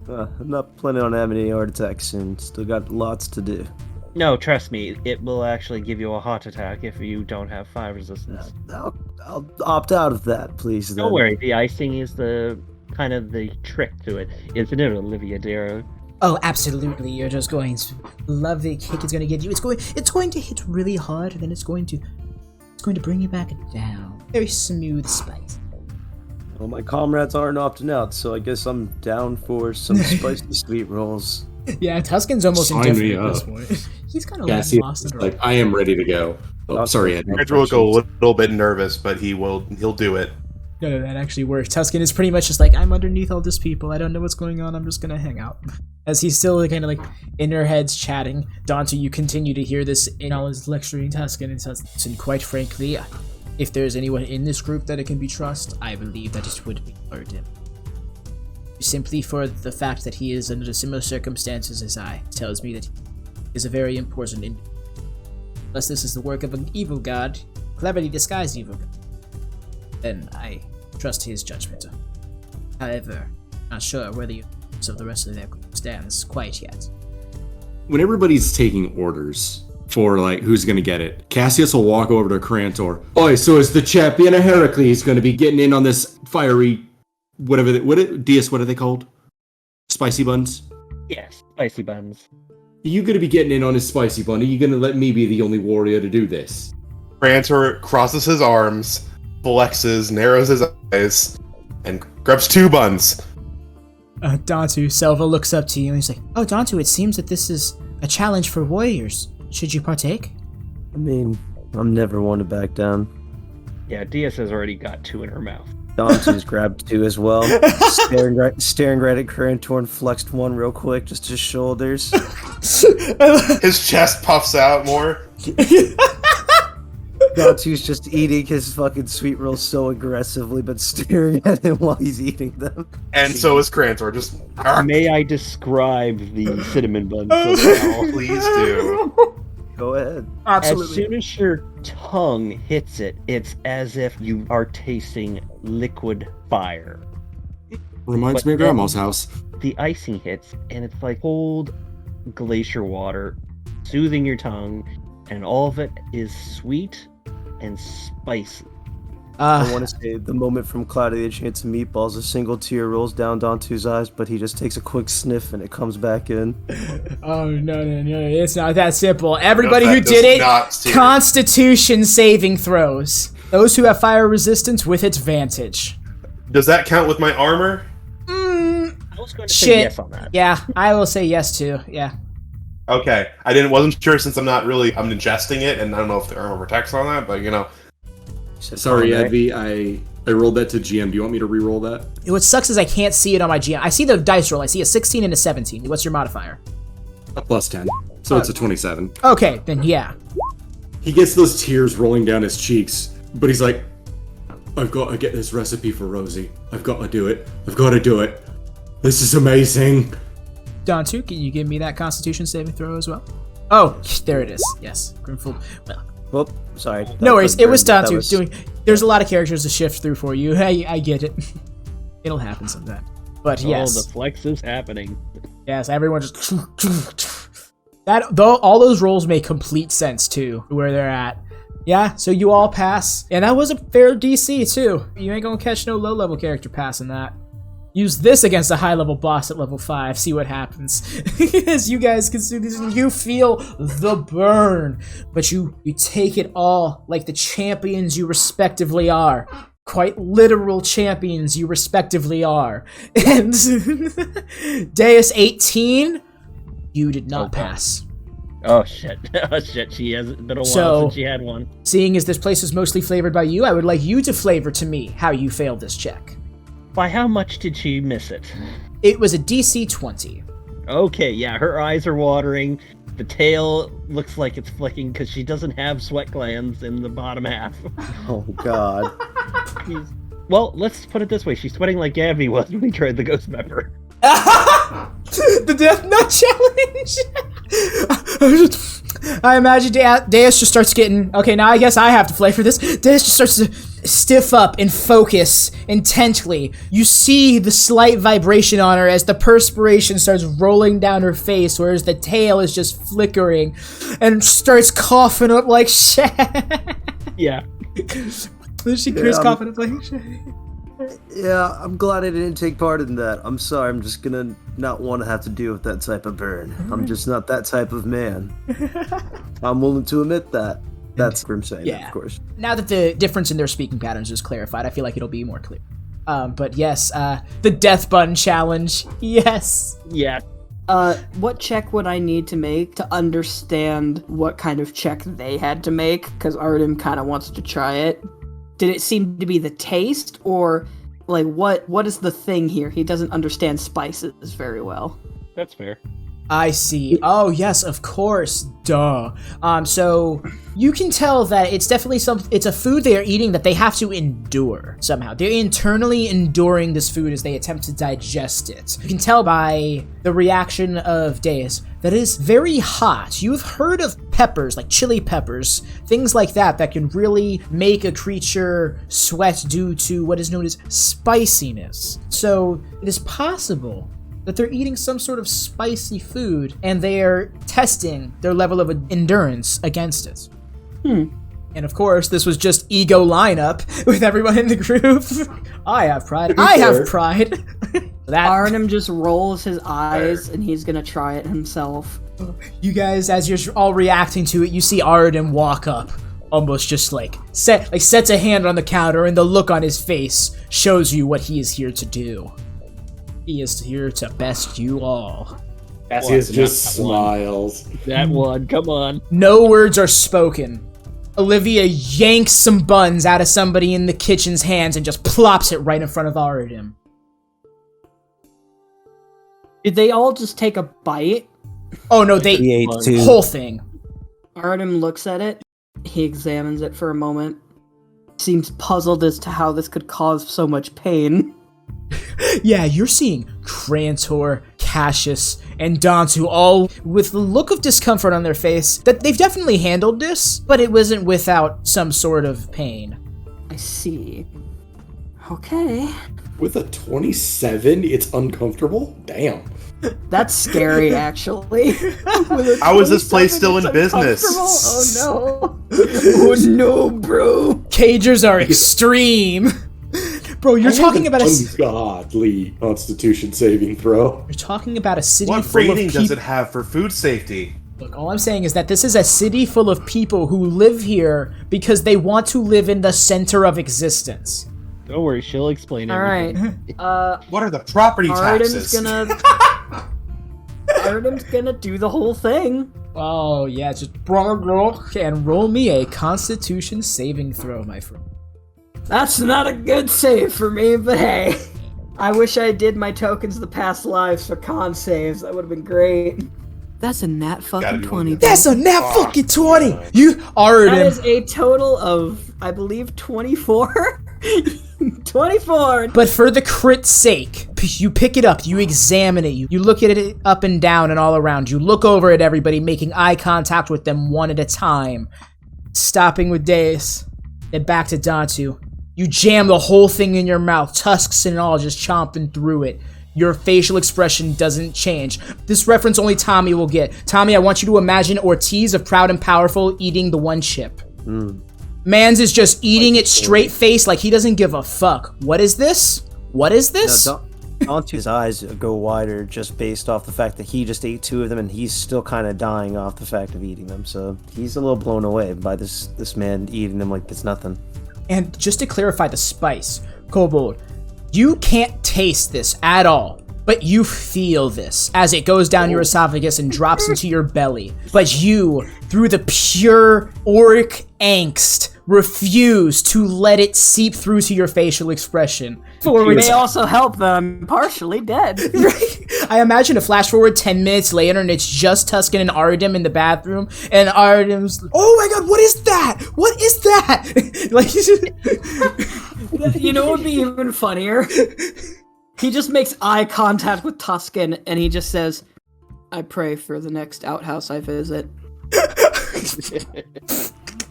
I'm not planning on having any heart attacks soon. Still got lots to do. No, trust me, it will actually give you a heart attack if you don't have fire resistance. I'll opt out of that, please. Then. Don't worry, the icing is the kind of the trick to it, isn't it, Olivia dear? Oh, absolutely. You're just going to love the kick it's going to get you. It's going to hit really hard, and then it's going to bring you back down. Very smooth spice. Well, my comrades aren't opting out, so I guess I'm down for some spicy sweet rolls. Yeah, Tuscan's almost Sign indifferent me at this up. point. He's kind of Cassius lost is in like, I am ready to go. Oh, sorry, Ed. Crantor will go a little bit nervous, but he'll do it. No, that actually works. Tuscan is pretty much just like, I'm underneath all these people. I don't know what's going on. I'm just going to hang out. As he's still kind of like in their heads chatting, Dante, you continue to hear this in all his lecturing Tuscan and says, and quite frankly, if there's anyone in this group that it can be trusted, I believe that it would be Arudim. Simply for the fact that he is under similar circumstances as I, tells me that he is a very important individual. Unless this is the work of an evil god, cleverly disguised evil god, then I trust his judgment. However, not sure where the of the rest of their group stands quite yet. When everybody's taking orders for like who's gonna get it, Cassius will walk over to Crantor. Oi, so is the champion of Heracles gonna be getting in on this fiery Deis, what are they called? Spicy buns? Yes, spicy buns. Are you gonna be getting in on his spicy bun? Are you gonna let me be the only warrior to do this? Crantor crosses his arms, flexes, narrows his eyes, and grabs 2 buns. Dantu, Selva looks up to you and he's like, oh, Dantu, it seems that this is a challenge for warriors. Should you partake? I mean, I'm never one to back down. Yeah, Deis has already got 2 in her mouth. Dantu's grabbed 2 as well. staring right at Crantor and flexed 1 real quick, just his shoulders. His chest puffs out more. Dantu's just eating his fucking sweet rolls so aggressively, but staring at him while he's eating them. And so is Crantor. Just May I describe the cinnamon bun? please do. Go ahead. Absolutely. As soon as your tongue hits it, it's as if you are tasting liquid fire. Reminds But me of then- Grandma's house. The icing hits, and it's like cold glacier water, soothing your tongue, and all of it is sweet and spicy. I want to say the moment from Cloud of the Chance of Meatballs, a single tear rolls down Dantu's eyes, but he just takes a quick sniff and it comes back in. Oh, no, it's not that simple. Everybody No, who that did does it, not seem- Constitution saving throws. Those who have fire resistance with advantage. Does that count with my armor? I was going to say Shit. yes on that. Yeah, I will say yes too. Yeah. Okay, wasn't sure since I'm ingesting it, and I don't know if the armor protects on that, but you know. Sorry, Advy, I rolled that to GM. Do you want me to re-roll that? What sucks is I can't see it on my GM. I see the dice roll. I see a 16 and a 17. What's your modifier? A plus 10. So it's a 27. Okay, then yeah. He gets those tears rolling down his cheeks, but he's like, I've got to get this recipe for Rosie. I've got to do it. I've got to do it. This is amazing. Dantu, can you give me that Constitution saving throw as well? Oh, there it is. Yes, Grimfold. Well, Oh, sorry. no worries. It was That Dantu was- doing. There's a lot of characters to shift through for you. I get it. It'll happen sometime. But yes, Oh, the flex is happening. yes, everyone just that. Though all those rolls make complete sense too, where they're at. Yeah, so you all pass. And that was a fair DC, too. You ain't gonna catch no low-level character passing that. Use this against a high-level boss at level 5. See what happens. As you guys consume this, you feel the burn. But you take it all like the champions you respectively are. Quite literal champions you respectively are. And Deis 18, you did not pass. Oh shit. Oh shit, she has been a while since she had one. Seeing as this place is mostly flavored by you, I would like you to flavor to me how you failed this check. By how much did she miss it? It was a DC 20. Okay, yeah, her eyes are watering. The tail looks like it's flicking because she doesn't have sweat glands in the bottom half. Oh God. Well, let's put it this way. She's sweating like Advy was when we tried the ghost pepper. The Death Nut Challenge! I imagine Deis just starts getting... Okay, now I guess I have to flavor this. Deis just starts to stiff up and focus intently. You see the slight vibration on her as the perspiration starts rolling down her face, whereas the tail is just flickering and starts coughing up like shit. Yeah. She Chris coughing up like shit. Yeah, I'm glad I didn't take part in that. I'm sorry, I'm just gonna not want to have to deal with that type of burn. I'm just not that type of man. I'm willing to admit that. That's what I'm saying, of course. Now that the difference in their speaking patterns is clarified, I feel like it'll be more clear. But yes, the Death Bun Challenge. Yes. Yeah. What check would I need to make to understand what kind of check they had to make? Because Arudim kind of wants to try it. Did it seem to be the taste, or like what is the thing here? He doesn't understand spices very well. That's fair. I see. Oh, yes, of course. Duh. So you can tell that it's definitely it's a food they are eating that they have to endure somehow. They're internally enduring this food as they attempt to digest it. You can tell by the reaction of Deis that it is very hot. You've heard of peppers, like chili peppers, things like that can really make a creature sweat due to what is known as spiciness. So it is possible that they're eating some sort of spicy food, and they're testing their level of endurance against it. And of course, this was just ego lineup with everyone in the group. I have pride. I have pride. Arudim just rolls his eyes, and he's gonna try it himself. You guys, as you're all reacting to it, you see Arudim walk up, almost just sets a hand on the counter, and the look on his face shows you what he is here to do. He is here to best you all. Cassius just smiles. That one, come on. No words are spoken. Olivia yanks some buns out of somebody in the kitchen's hands and just plops it right in front of Arudim. Did they all just take a bite? Oh no, they ate too. Whole thing. Arudim looks at it. He examines it for a moment. Seems puzzled as to how this could cause so much pain. Yeah, you're seeing Crantor, Cassius, and Dantu all with the look of discomfort on their face that they've definitely handled this, but it wasn't without some sort of pain. I see. Okay. With a 27, it's uncomfortable? Damn. That's scary, actually. How is this place still in business? Oh no. Oh no, bro. Cagers are extreme. Bro, you're talking about ungodly Constitution saving throw. You're talking about a city What full of rating people. does it have for food safety? Look, all I'm saying is that this is a city full of people who live here because they want to live in the center of existence. Don't worry, she'll explain everything. Alright. What are the property taxes? Arudim's gonna do the whole thing. Oh, yeah, just and roll me a Constitution saving throw, my friend. That's not a good save for me, but hey. I wish I did my tokens the past lives for con saves. That would have been great. That's a nat fucking 20. That's a nat fucking 20! You are That is a total of, I believe, 24? 24! But for the crit's sake, you pick it up, you examine it, you look at it up and down and all around. You look over at everybody, making eye contact with them one at a time. Stopping with Deis, then back to Dantu. You jam the whole thing in your mouth, tusks and all, just chomping through it. Your facial expression doesn't change. This reference only Tommy will get. Tommy, I want you to imagine Ortiz of Proud and Powerful eating the one chip. Mans is just eating it straight face like he doesn't give a fuck. What is this? What is this? Now, Dantu's eyes go wider just based off the fact that he just ate 2 of them and he's still kind of dying off the fact of eating them. So he's a little blown away by this man eating them like it's nothing. And just to clarify the spice, Kobold, you can't taste this at all, but you feel this as it goes down your esophagus and drops into your belly. But you, through the pure auric angst, refuse to let it seep through to your facial expression. It may also help that I'm partially dead. I imagine a flash forward 10 minutes later and it's just Tuscan and Arudim in the bathroom, and Arudim's, oh my god, what is that? What is that? Like, You know what would be even funnier? He just makes eye contact with Tuscan and he just says, I pray for the next outhouse I visit.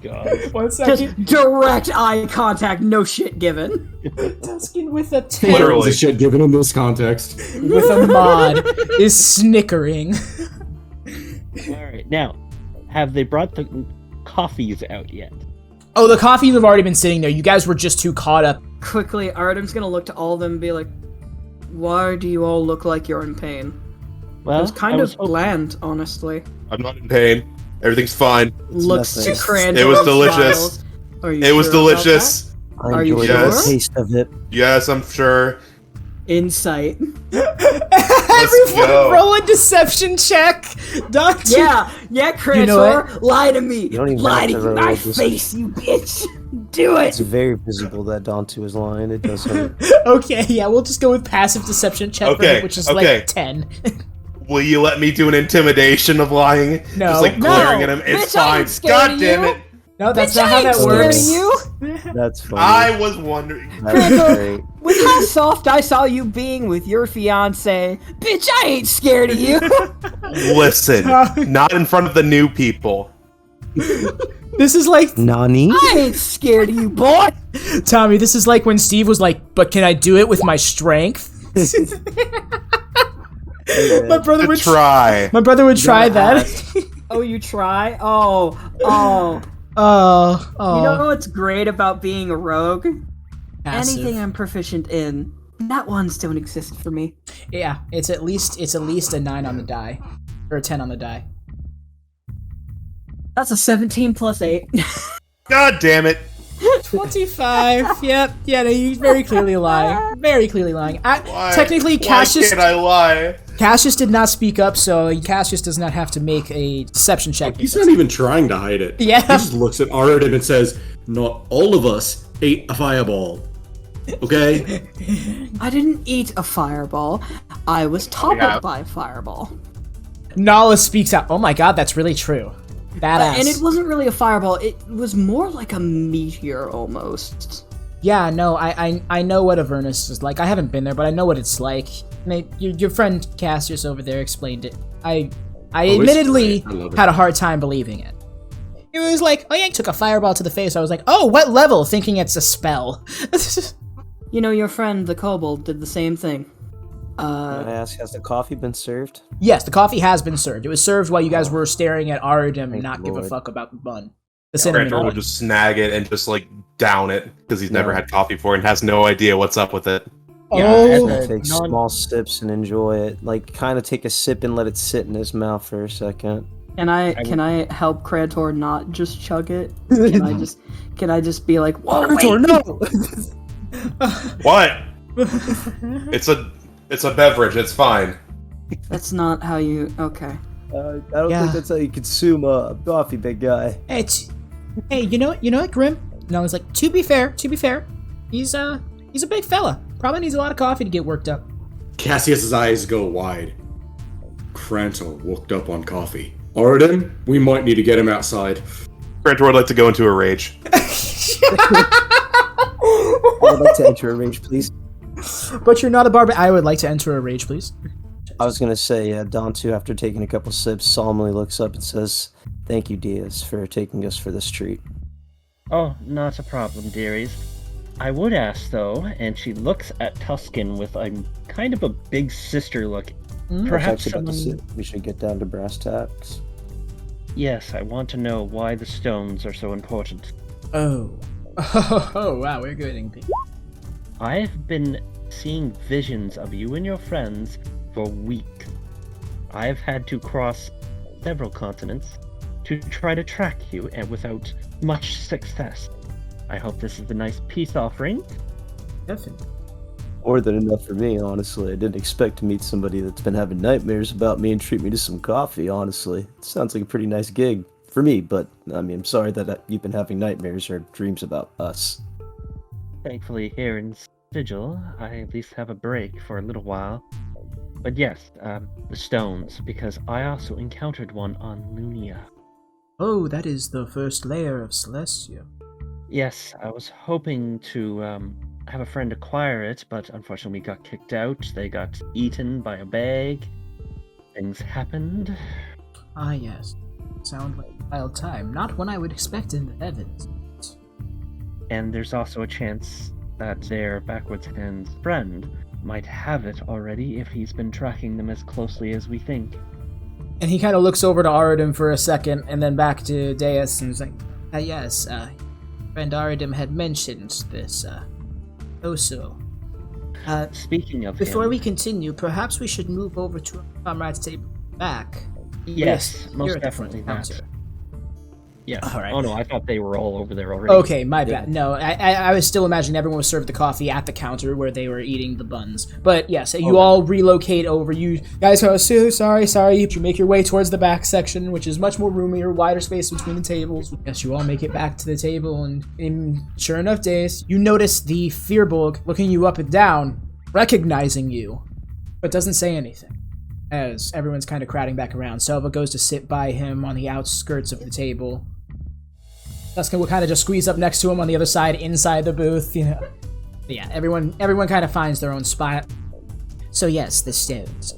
God. 1 second. Just direct eye contact, no shit given. Tuscan with a 10 Literally. The shit given in this context. with a mod is snickering. Alright, now, have they brought the coffees out yet? Oh, the coffees have already been sitting there. You guys were just too caught up. Quickly, Ardem's gonna look to all of them and be like, why do you all look like you're in pain? Well, It was kind I of bland, honestly. I'm not in pain. Everything's fine. Looks to nothing. Crantor. It was delicious. smiles. Are you It was sure about delicious. I Are you enjoyed sure? the taste of it. Yes, I'm sure. that? Insight. Everyone go. roll a deception check. Doctor. Yeah, Crantor, You know what? lie to me. You don't even Lie have to to you, roll my this. face, you bitch. Do it. It's very visible that Dantu is lying. It does hurt. Okay, yeah, we'll just go with passive deception check for Okay, him, which is okay. like 10. Will you let me do an intimidation of lying? No. Just like No. glaring at him. It's Bitch, I fine. ain't scared God of damn you. it. No, that's Bitch, not I how ain't that scared works. of you. That's funny. I was wondering. That's great. With how soft I saw you being with your fiance, bitch, I ain't scared of you. Listen, not in front of the new people. This is like, Nani? I ain't scared of you, boy. Tommy, this is like when Steve was like, but can I do it with my strength? my brother To would try. My brother would try that. Oh, you try? Oh. Oh. You know what's great about being a rogue? Passive. Anything I'm proficient in, nat ones don't exist for me. Yeah, it's at least a 9 on the die. Or a 10 on the die. That's a 17 plus 8. God damn it. 25. Yep. Yeah, no, he's very clearly lying. Very clearly lying. Why? Technically, Cassius Why can't I lie? Cassius did not speak up, so Cassius does not have to make a deception check. He's not even trying to hide it. Yeah. He just looks at Arudim and says, not all of us ate a fireball. Okay? I didn't eat a fireball. I was toppled Yeah. by a fireball. Nala speaks out. Oh my god, that's really true. Badass. And it wasn't really a fireball. It was more like a meteor almost. Yeah, no, I know what Avernus is like. I haven't been there, but I know what it's like. Your friend Cassius over there explained it. I it's admittedly great. I love it. had a hard time believing it. It was like, oh, Yank took a fireball to the face. I was like, oh, what level? Thinking it's a spell. You know, your friend, the kobold, did the same thing. Can I ask, has the coffee been served? Yes, the coffee has been served. It was served while you guys were staring at Arudim and Thank not give a Lord. fuck about the bun. The cinnamon Crantor will bun. just snag it and just like down it because he's never No. had coffee before and has no idea what's up with it. Oh, Take small sips and enjoy it. Like, kind of take a sip and let it sit in his mouth for a second. Can I help Crantor not just chug it? Can I just be like, whoa, wait. no! What? It's a beverage. It's fine. That's not how you. Okay. I don't Yeah. think that's how you consume coffee, big guy. Hey, you know what, Grim? No, it's like, to be fair, he's a big fella. Probably needs a lot of coffee to get worked up. Cassius's eyes go wide. Crantor woke up on coffee. Arudim, we might need to get him outside. Crantor would like to go into a rage. I would like to enter a rage, please. But you're not a barber. I would like to enter a rage, please. I was gonna say, Dantu, after taking a couple sips, solemnly looks up and says, "Thank you, Deis, for taking us for this treat." Oh, not a problem, dearies. I would ask, though, and she looks at Tuscan with a kind of a big sister look. Mm. Perhaps Actually, about to someone... sit. We should get down to brass tacks. Yes, I want to know why the stones are so important. Oh. Oh, wow, we're getting big. I've been seeing visions of you and your friends for weeks. I've had to cross several continents to try to track you, and without much success. I hope this is a nice peace offering. Definitely. More than enough for me, honestly. I didn't expect to meet somebody that's been having nightmares about me and treat me to some coffee, honestly. It sounds like a pretty nice gig. For me, but, I mean, I'm sorry that you've been having nightmares or dreams about us. Thankfully, here in Sigil, I at least have a break for a little while. But yes, the stones, because I also encountered one on Lunia. Oh, that is the first layer of Celestia. Yes, I was hoping to have a friend acquire it, but unfortunately we got kicked out. They got eaten by a bag. Things happened. Ah, yes. Sound like a wild time. Not one I would expect in the heavens. And there's also a chance that their backwards hands friend might have it already if he's been tracking them as closely as we think. And he kind of looks over to Arudim for a second, and then back to Deis, and he's like, yes, friend Arudim had mentioned this, also. Speaking of Before him, we continue, perhaps we should move over to our comrade's table back. yes, You're most at the front definitely that. counter. Yeah. All right. Oh no, I thought they were all over there already. Okay, my bad. No, I was still imagining everyone was served the coffee at the counter where they were eating the buns. But yes, you all relocate over. You guys go, sorry. You make your way towards the back section, which is much more roomier, wider space between the tables. Yes, you all make it back to the table, and sure enough, Deis, you notice the Firbolg looking you up and down, recognizing you, but doesn't say anything. As everyone's kind of crowding back around, Selva goes to sit by him on the outskirts of the table. Tuska will kind of just squeeze up next to him on the other side, inside the booth, you know. But yeah, everyone kind of finds their own spot. So yes, the stones.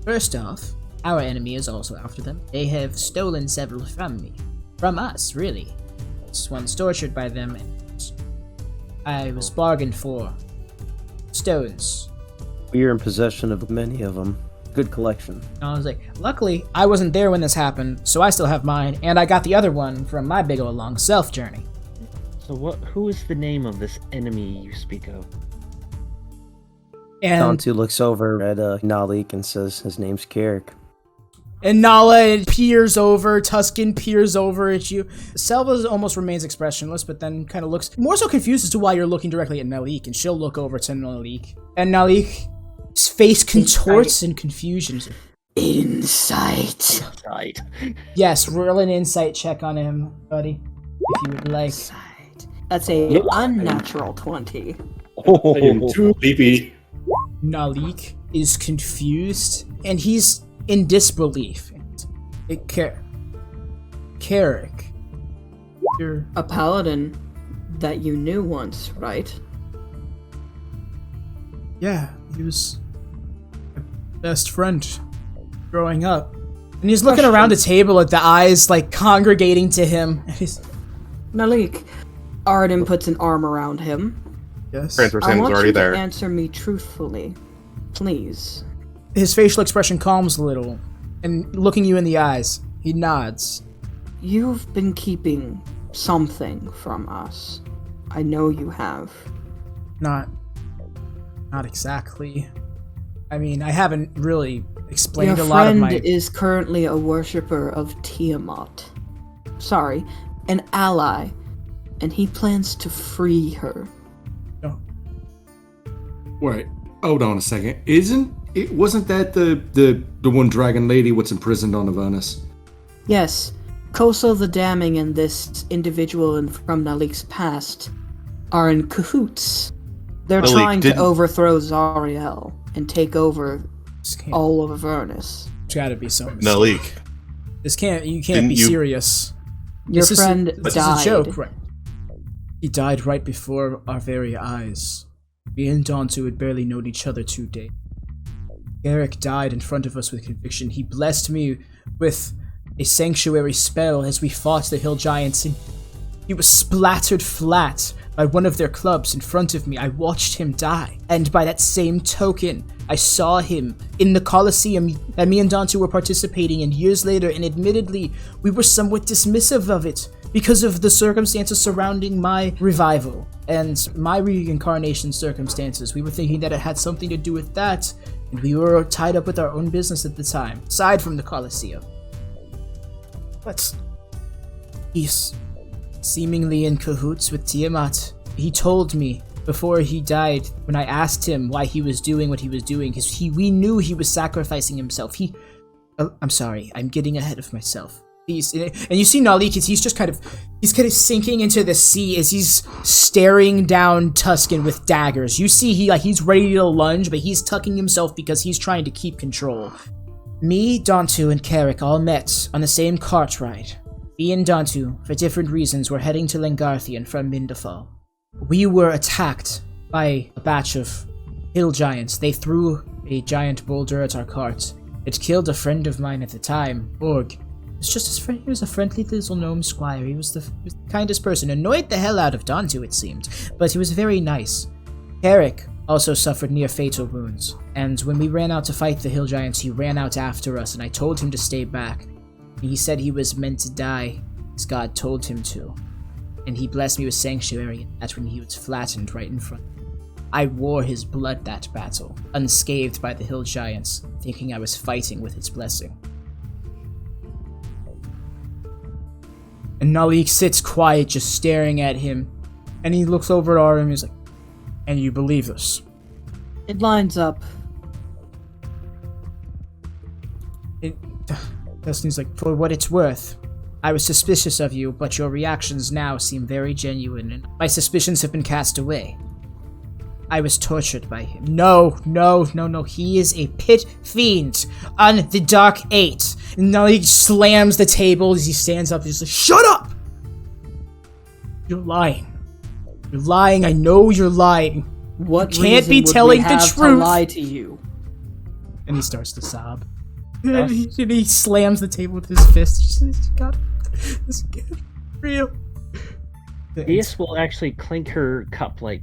First off, our enemy is also after them. They have stolen several from me. From us, really. This one's tortured by them, and I was bargained for. Stones. We are in possession of many of them. Good collection. And I was like, luckily, I wasn't there when this happened, so I still have mine, and I got the other one from my big old long self journey. So who is the name of this enemy you speak of? And Tantu looks over at Naleek and says his name's Carrick. And Nala peers over, Tuscan peers over at you. Selva almost remains expressionless, but then kind of looks more so confused as to why you're looking directly at Naleek, and she'll look over to Naleek. And Naleek, his face contorts in confusion. Insight. Right. Yes, roll an insight check on him, buddy, if you would like. Insight. That's a unnatural 20. I am too sleepy. Naleek is confused, and he's in disbelief. Carrick, you're A paladin that you knew once, right? yeah, he was my best friend growing up. And he's looking around the table at the eyes like congregating to him. And he's Naleek. Arudim puts an arm around him. yes. Crantor's I hand is want already you there. to answer me truthfully. Please. His facial expression calms a little, and looking you in the eyes, he nods. You've been keeping something from us. I know you have. Not exactly. I mean, I haven't really explained Your a lot of friend my... is currently a worshipper of Tiamat. Sorry, an ally, and he plans to free her. No. Wait, hold on a second. Wasn't that the one dragon lady what's imprisoned on Avernus? Yes, Koso the Damning and this individual from Naleek's past are in cahoots. They're Naleek, trying to didn't- overthrow Zariel and take over This can't, all of Avernus. there's gotta be some mistake. Naleek. You can't Didn't be you- serious. Your This is- friend this died. is a joke, right? He died right before our very eyes. Me and Dantu had barely known each other 2 days. Garrick died in front of us with conviction. He blessed me with a sanctuary spell as we fought the hill giants, and he was splattered flat by one of their clubs in front of me. I watched him die. And by that same token, I saw him in the Colosseum that me and Dantu were participating in years later, and admittedly, we were somewhat dismissive of it because of the circumstances surrounding my revival and my reincarnation circumstances. We were thinking that it had something to do with that, and we were tied up with our own business at the time, aside from the Colosseum. But he's seemingly in cahoots with Tiamat. He told me before he died, when I asked him why he was doing what he was doing, because we knew he was sacrificing himself. I'm sorry, I'm getting ahead of myself. And you see Naleek, he's kind of sinking into the sea as he's staring down Tuscan with daggers. You see he's ready to lunge, but he's tucking himself because he's trying to keep control. Me, Dantu, and Carrick all met on the same cart ride. Me and Dantu, for different reasons, were heading to Lengarthian from Mindafal. We were attacked by a batch of hill giants. They threw a giant boulder at our cart. It killed a friend of mine at the time, Borg. It was just his friend. He was a friendly little gnome squire. He was the kindest person. Annoyed the hell out of Dantu, it seemed, but he was very nice. Carrick also suffered near fatal wounds, and when we ran out to fight the hill giants, he ran out after us, and I told him to stay back. He said he was meant to die, as God told him to. And he blessed me with sanctuary, and that's when he was flattened right in front of me. I wore his blood that battle, unscathed by the hill giants, thinking I was fighting with his blessing. And Naleek sits quiet, just staring at him, and he looks over at Arum and he's like, "And you believe this?" It lines up. Destiny's like, "For what it's worth, I was suspicious of you, but your reactions now seem very genuine, and my suspicions have been cast away. I was tortured by him. No, he is a pit fiend on the Dark Eight." And now he slams the table as he stands up. He's like, "Shut up! You're lying. You're lying. I know you're lying. What You can't be reason would telling we the have truth." to lie to you? And he starts to sob. And he slams the table with his fist. He says, "God, this is real." Deis will actually clink her cup, like,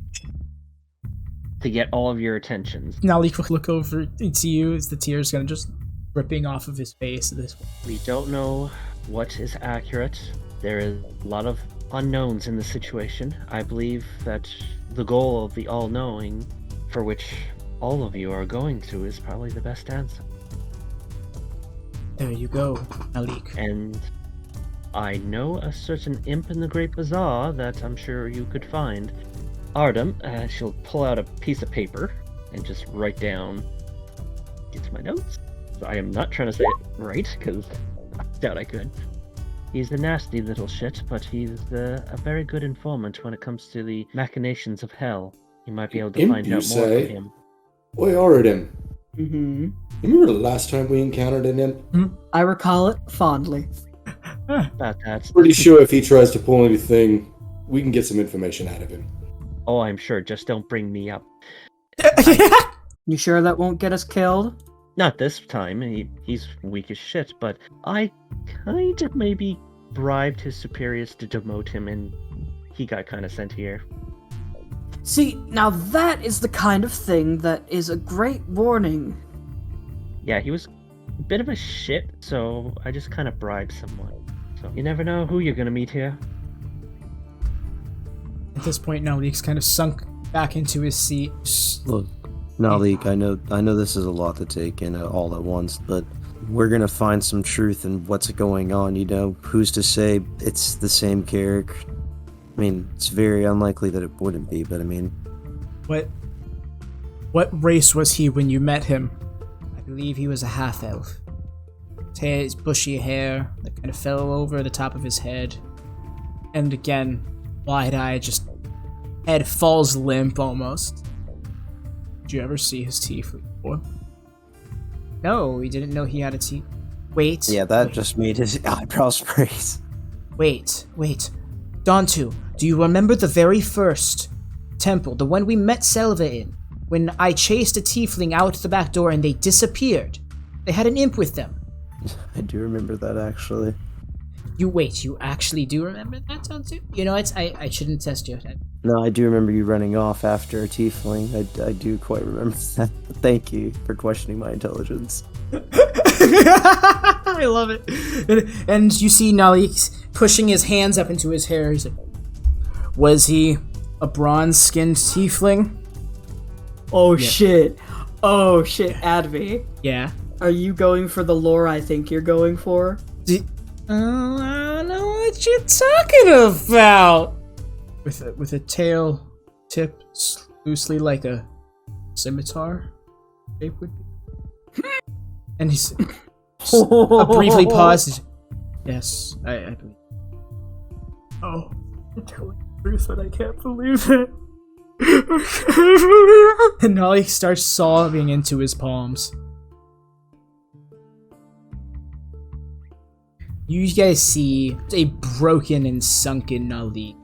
to get all of your attentions. Naleek will look over to you as the tears kind of just dripping off of his face at this point. We don't know what is accurate. There is a lot of unknowns in the situation. I believe that the goal of the all-knowing, for which all of you are going to, is probably the best answer. There you go, Naleek. And I know a certain imp in the Great Bazaar that I'm sure you could find. Arudim, she'll pull out a piece of paper and just write down, get my notes. So I am not trying to say it right, because I doubt I could. He's a nasty little shit, but he's a very good informant when it comes to the machinations of hell. You might be able to Imp, find you out more say? from him. Oi, Arudim. Mm-hmm. Remember the last time we encountered an imp? I recall it fondly. About that. Pretty sure if he tries to pull anything, we can get some information out of him. Oh, I'm sure. Just don't bring me up. You sure that won't get us killed? Not this time. He's weak as shit, but I kind of maybe bribed his superiors to demote him, and he got kind of sent here. See, now that is the kind of thing that is a great warning. Yeah, he was a bit of a shit, so I just kind of bribed someone. So you never know who you're gonna meet here. At this point, Naleek's kind of sunk back into his seat. Look, Naleek, I know this is a lot to take in all at once, but we're gonna find some truth in what's going on, you know? Who's to say it's the same character? I mean, it's very unlikely that it wouldn't be, but I mean... What race was he when you met him? I believe he was a half-elf. His bushy hair that kind of fell over the top of his head. And again, wide-eyed, just head falls limp almost. Did you ever see his teeth before? No, we didn't know he had a teeth. Wait. Yeah, that just made his eyebrows raise. Wait. Dantu, do you remember the very first temple, the one we met Selva in, when I chased a tiefling out the back door and they disappeared? They had an imp with them. I do remember that, actually. You actually do remember that, Tansu? You know, I shouldn't test you. No, I do remember you running off after a tiefling. I do quite remember that. Thank you for questioning my intelligence. I love it. And you see Naleek pushing his hands up into his hair. He's like, was he a bronze-skinned tiefling? Oh shit. Oh shit, Advy. Yeah. Are you going for the lore I think you're going for? I don't know what you're talking about. With a tail tip loosely like a scimitar shape would be. And he's briefly paused. Yes, I believe. Oh, you're telling the truth, but I can't believe it. And Naleek starts sobbing into his palms. You guys see a broken and sunken Naleek.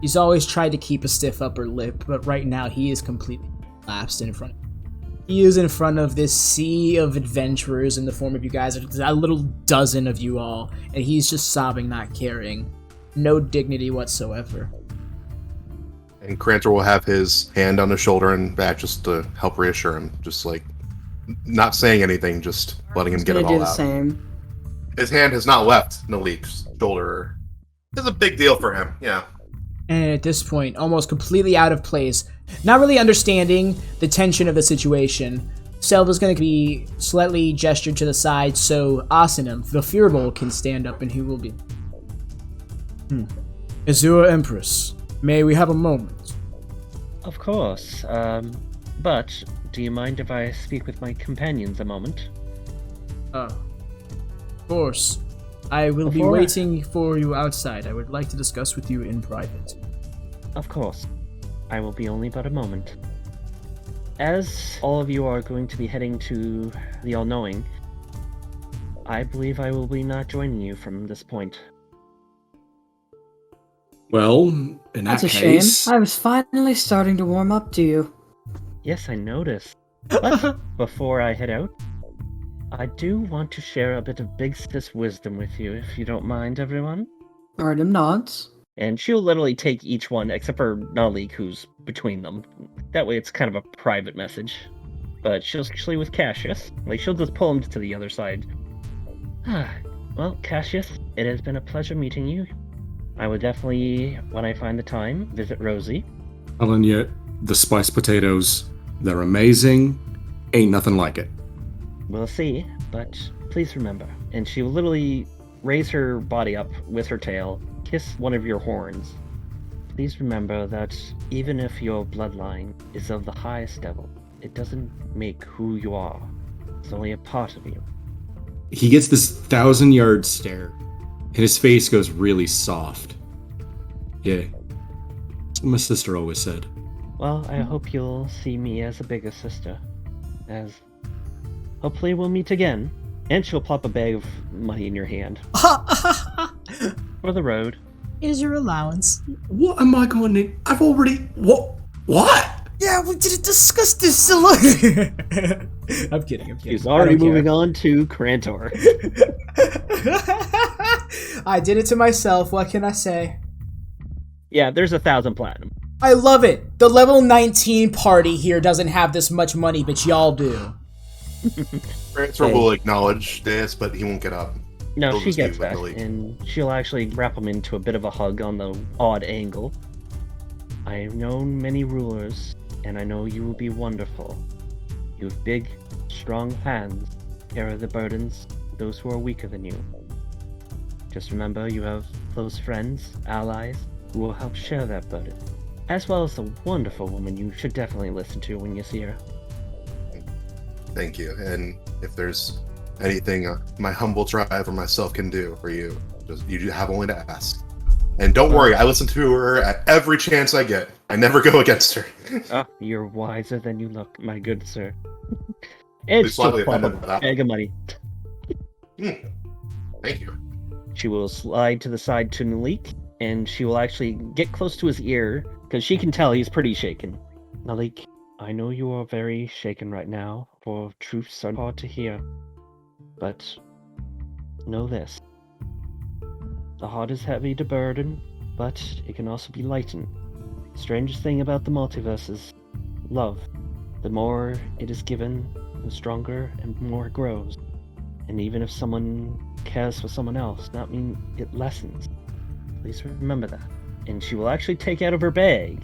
He's always tried to keep a stiff upper lip, but right now he is completely collapsed in front of him. He is in front of this sea of adventurers in the form of you guys, a little dozen of you all, and he's just sobbing, not caring. No dignity whatsoever. And Crantor will have his hand on his shoulder and back just to help reassure him. Just like, not saying anything, just letting him get it all do the out. Same. His hand has not left Naleek's shoulder. It's a big deal for him, yeah. And at this point, almost completely out of place, not really understanding the tension of the situation, Selva's going to be slightly gestured to the side so Asanim, the Fearbowl, can stand up and he will be... Azure Empress, may we have a moment? Of course. But do you mind if I speak with my companions a moment? Of course. I will be waiting for you outside. I would like to discuss with you in private. Of course. I will be only but a moment. As all of you are going to be heading to the All-Knowing, I believe I will be not joining you from this point. Well, in that That's a case... shame. I was finally starting to warm up to you. Yes, I noticed. But before I head out, I do want to share a bit of Big Sis wisdom with you, if you don't mind, everyone. Arudim nods. And she'll literally take each one, except for Naleek, who's between them. That way it's kind of a private message. But she'll actually with Cassius. Like, she'll just pull him to the other side. Well, Cassius, it has been a pleasure meeting you. I will definitely, when I find the time, visit Rosie. Telling you, the spiced potatoes, they're amazing. Ain't nothing like it. We'll see, but please remember. And she will literally raise her body up with her tail, kiss one of your horns. Please remember that even if your bloodline is of the highest level, it doesn't make who you are. It's only a part of you. He gets this 1,000-yard stare, and his face goes really soft. Yeah. That's what my sister always said. Well, I hope you'll see me as a bigger sister. As hopefully we'll meet again. And she'll plop a bag of money in your hand. For the road. Here's your allowance. What am I going to... I've already... What? Yeah, we didn't discuss this. I'm kidding. He's already moving on to Crantor. I did it to myself. What can I say? Yeah, there's 1,000 platinum. I love it. The level 19 party here doesn't have this much money, but y'all do. Crantor will acknowledge this, but he won't get up. No, He'll she just gets be that, literally- and she'll actually wrap him into a bit of a hug on the odd angle. I've known many rulers, and I know you will be wonderful. You have big, strong hands to carry the burdens of those who are weaker than you. Just remember, you have close friends, allies, who will help share that burden, as well as a wonderful woman you should definitely listen to when you see her. Thank you. And if there's anything my humble tribe or myself can do for you, just you have only to ask. And don't worry, I listen to her at every chance I get. I never go against her. You're wiser than you look, my good sir. And Please slightly she'll plop offended by a that. bag of money. Thank you. She will slide to the side to Naleek, and she will actually get close to his ear, because she can tell he's pretty shaken. Naleek, I know you are very shaken right now, for truths are hard to hear. But know this. The heart is heavy to burden, but it can also be lightened. The strangest thing about the multiverse is love. The more it is given, the stronger and more it grows. And even if someone cares for someone else, that means it lessens. Please remember that. And she will actually take out of her bag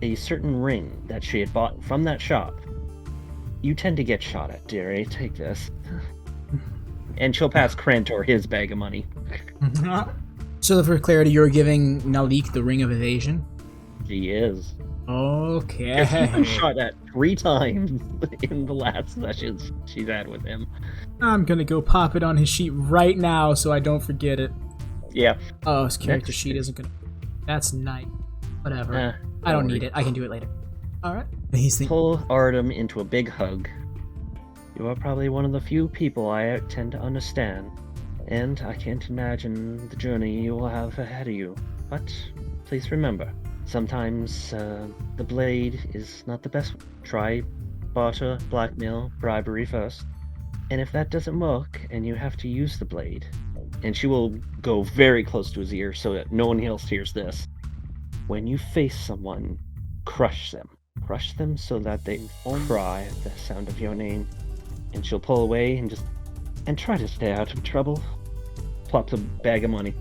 a certain ring that she had bought from that shop. You tend to get shot at, dearie. Take this. And she'll pass Crantor his bag of money. So for clarity, you're giving Naleek the Ring of Evasion? She is. Okay. She's been shot at 3 times in the last sessions she's had with him. I'm gonna go pop it on his sheet right now so I don't forget it. Yeah. Oh, his character sheet isn't gonna... That's nice. Whatever. I don't need it. I can do it later. Alright. He's thinking... Pull Arudim into a big hug. You are probably one of the few people I tend to understand, and I can't imagine the journey you will have ahead of you. But please remember, sometimes the blade is not the best. Try barter, blackmail, bribery first. And if that doesn't work, and you have to use the blade, and she will go very close to his ear so that no one else hears this. When you face someone, crush them. Crush them so that they cry at the sound of your name. And she'll pull away and try to stay out of trouble. Plops a bag of money.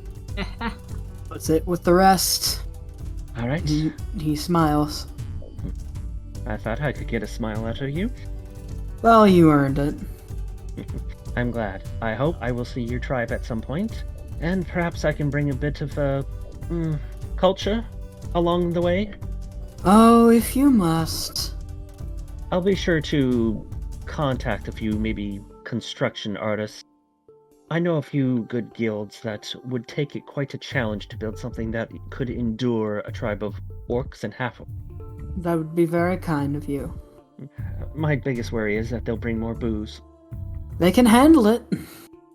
What's it with the rest? Alright. He smiles. I thought I could get a smile out of you. Well, you earned it. I'm glad. I hope I will see your tribe at some point, and perhaps I can bring a bit of culture along the way. Oh, if you must. I'll be sure to contact a few maybe construction artists. I know a few good guilds that would take it quite a challenge to build something that could endure a tribe of orcs and half-orcs. That would be very kind of you. My biggest worry is that they'll bring more booze. They can handle it.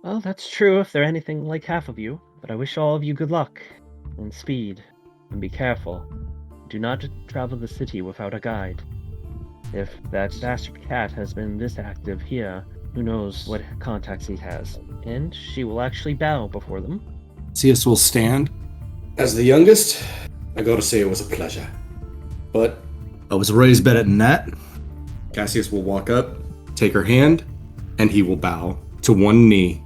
Well, that's true if they're anything like half of you, but I wish all of you good luck and speed, and be careful. Do not travel the city without a guide. If that bastard cat has been this active here, who knows what contacts he has. And she will actually bow before them. Cassius will stand. As the youngest, I gotta say it was a pleasure. But I was raised better than that. Cassius will walk up, take her hand, and he will bow to one knee.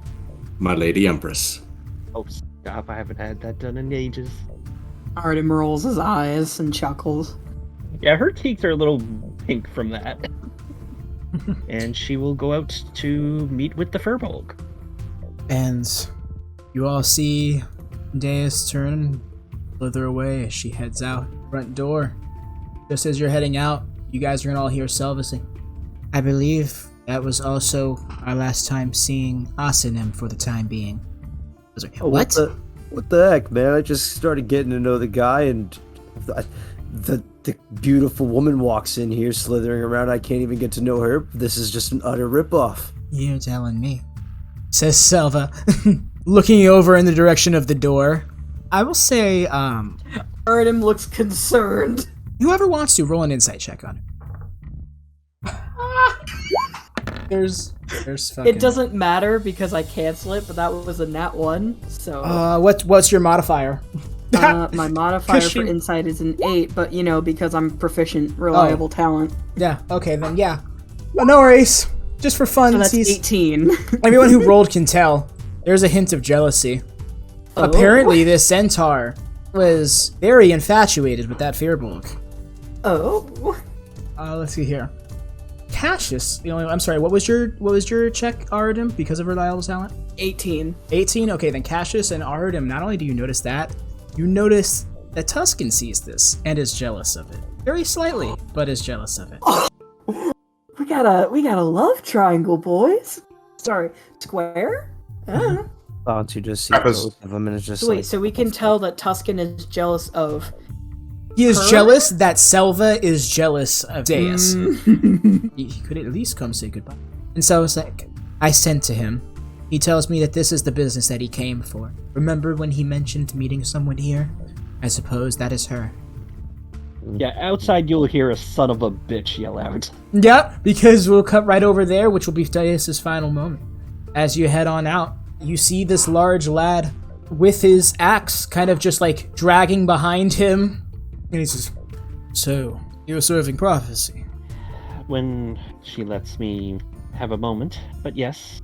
My Lady Empress. Oh, stop. I haven't had that done in ages. Arudim rolls his eyes and chuckles. Yeah, her cheeks are a little pink from that. And she will go out to meet with the Furbolg. And you all see Deis turn, slither away as she heads out front door. Just as you're heading out, you guys are gonna all hear Selvicing. I believe that was also our last time seeing Asanim for the time being. I was like, what? What the heck, man? I just started getting to know the guy, and the beautiful woman walks in here slithering around. I can't even get to know her. This is just an utter ripoff. You're telling me, says Selva, looking over in the direction of the door. I will say, Arudim looks concerned. whoever wants to roll an insight check on it. There's fucking... It doesn't matter because I cancel it, but that was a nat 1, so... What's your modifier? My modifier for insight is an 8, but, because I'm proficient, reliable talent. Yeah, okay, then, yeah. No worries. Just for fun. So that's 18. Everyone who rolled can tell. There's a hint of jealousy. Oh. Apparently, this centaur was very infatuated with that Fearbolg. Oh. Let's see here. Cassius, I'm sorry, what was your check, Arudim, because of reliable talent? 18. 18? Okay, then Cassius and Arudim, not only do you notice that, you notice that Tuscan sees this and is jealous of it. Very slightly, but is jealous of it. Oh. We got a love triangle, boys. Sorry, square? Why don't you just see both of them and it's just so wait, so we can tell that Tuscan is jealous of... He is her? jealous that Selva is jealous of Deis. He could at least come say goodbye. And so it's like, I sent to him. He tells me that this is the business that he came for. Remember when he mentioned meeting someone here? I suppose that is her. Yeah, outside you'll hear a son of a bitch yell out. Yep, because we'll cut right over there, which will be Deis' final moment. As you head on out, you see this large lad with his axe, kind of just like dragging behind him. And he says, "So, you're serving prophecy?" When she lets me have a moment, but yes.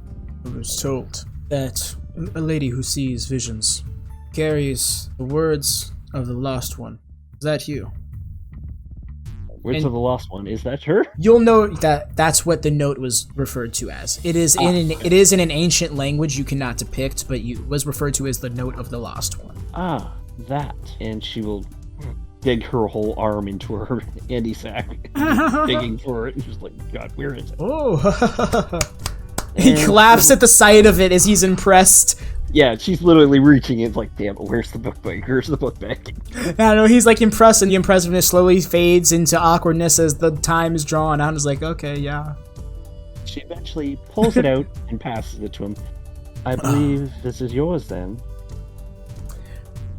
I was told that a lady who sees visions carries the words of the Lost One. Is that you? Words of the Lost One. Is that her? You'll know that that's what the note was referred to as. It is in an ancient language you cannot depict, but it was referred to as the Note of the Lost One. Ah, that. And she will dig her whole arm into her handy sack, digging for it. And she's like, God, where is it? Oh. He claps at the sight of it as he's impressed. Yeah, she's literally reaching it. It's like, damn it, where's the book bag? Where's the book bag? I don't know, he's like impressed, and the impressiveness slowly fades into awkwardness as the time is drawn out. It's like, okay, yeah. She eventually pulls it out and passes it to him. I believe this is yours then.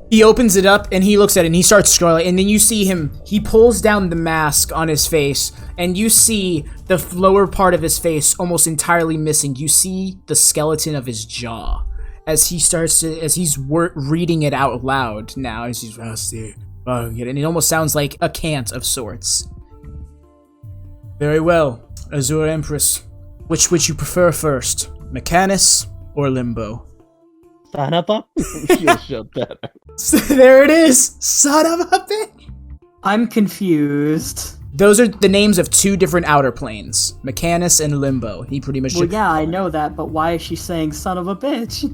He opens it up and he looks at it and he starts scrolling, and then you see him, he pulls down the mask on his face and you see the lower part of his face almost entirely missing. You see the skeleton of his jaw as he's reading it out loud now. As he's, and it almost sounds like a cant of sorts. Very well, Azure Empress. Which would you prefer first, Mechanus or Limbo? Son of a... She'll shut that out. There it is! Son of a bitch! I'm confused. Those are the names of two different outer planes, Mechanus and Limbo. He pretty much... Well, yeah, I know that, but why is she saying son of a bitch?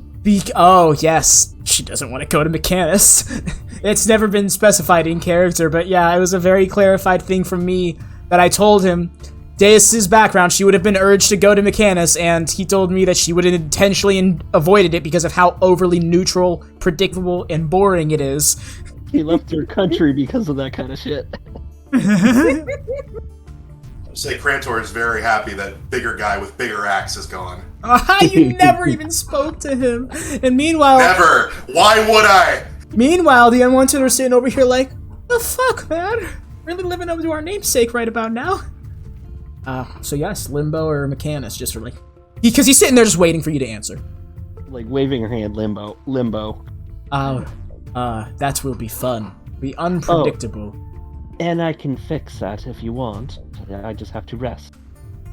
Oh, yes. She doesn't want to go to Mechanus. It's never been specified in character, but yeah, it was a very clarified thing from me that I told him. Deis' background, she would have been urged to go to Mechanus, and he told me that she would have intentionally avoided it because of how overly neutral, predictable, and boring it is. He left her country because of that kind of shit. Say Crantor is very happy that bigger guy with bigger axe is gone. You never even spoke to him. And meanwhile... Never! Why would I? Meanwhile, the Unwanted are sitting over here like, the fuck, man? Really living up to our namesake right about now. So yes, Limbo or Mechanus, just for like... Because he's sitting there just waiting for you to answer. Like waving her hand, Limbo. That will be fun. Be unpredictable. And I can fix that if you want. I just have to rest.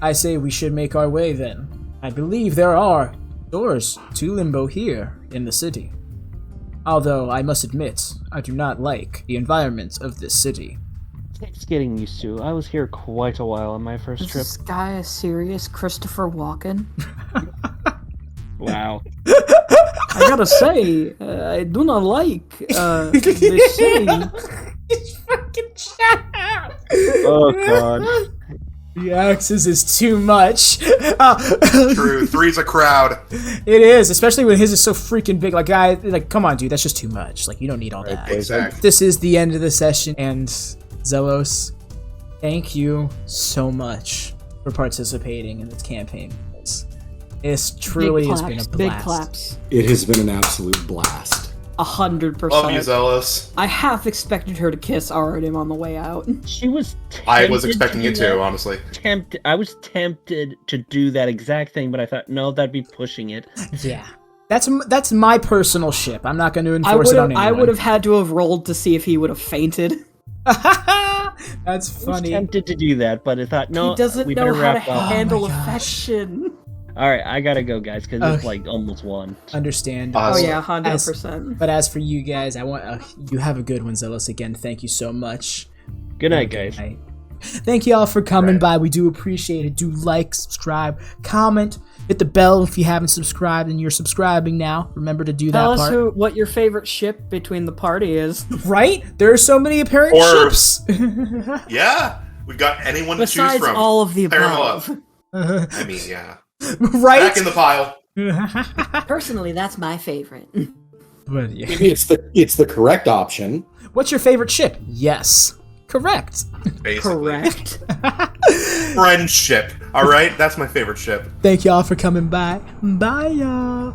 I say we should make our way then. I believe there are doors to Limbo here in the city. Although, I must admit, I do not like the environment of this city. It's getting used to. I was here quite a while on my first Is trip. this guy a serious Christopher Walken? Wow. I gotta say, I do not like this city. Fucking shut up! Oh god. The axes is too much. True, three's a crowd. It is, especially when his is so freaking big. Like, come on, dude, that's just too much. Like, you don't need all that. Exactly. This is the end of the session, and Zelos, thank you so much for participating in this campaign. It's truly has been a blast. Big claps. It has been an absolute blast. 100%. Love you, Zealous. I half expected her to kiss Arudim on the way out. She was I was expecting it too, honestly. I was tempted to do that exact thing, but I thought, no, that'd be pushing it. Yeah. That's my personal ship. I'm not going to enforce it on anyone. I would have had to have rolled to see if he would have fainted. That's funny. I was tempted to do that, but I thought, no, he doesn't we know better how wrap to up. handle affection. All right, I gotta go, guys, because it's like almost 1. Understand. Oh yeah, 100%. But as for you guys, I want you have a good one, Zealous. Again, thank you so much. Good night, guys. Night. Thank you all for coming by. We do appreciate it. Do like, subscribe, comment, hit the bell if you haven't subscribed and you're subscribing now. Remember to do that part. Tell us what your favorite ship between the party is. Right? There are so many apparent ships. Yeah, we've got anyone to choose Besides from. all of the Pair 'em above. up. I mean, yeah. Right? Back in the pile. Personally, that's my favorite. But, yeah. It's the correct option. What's your favorite ship? Yes. Correct. Basically. Correct. Friendship. All right, that's my favorite ship. Thank y'all for coming by. Bye, y'all.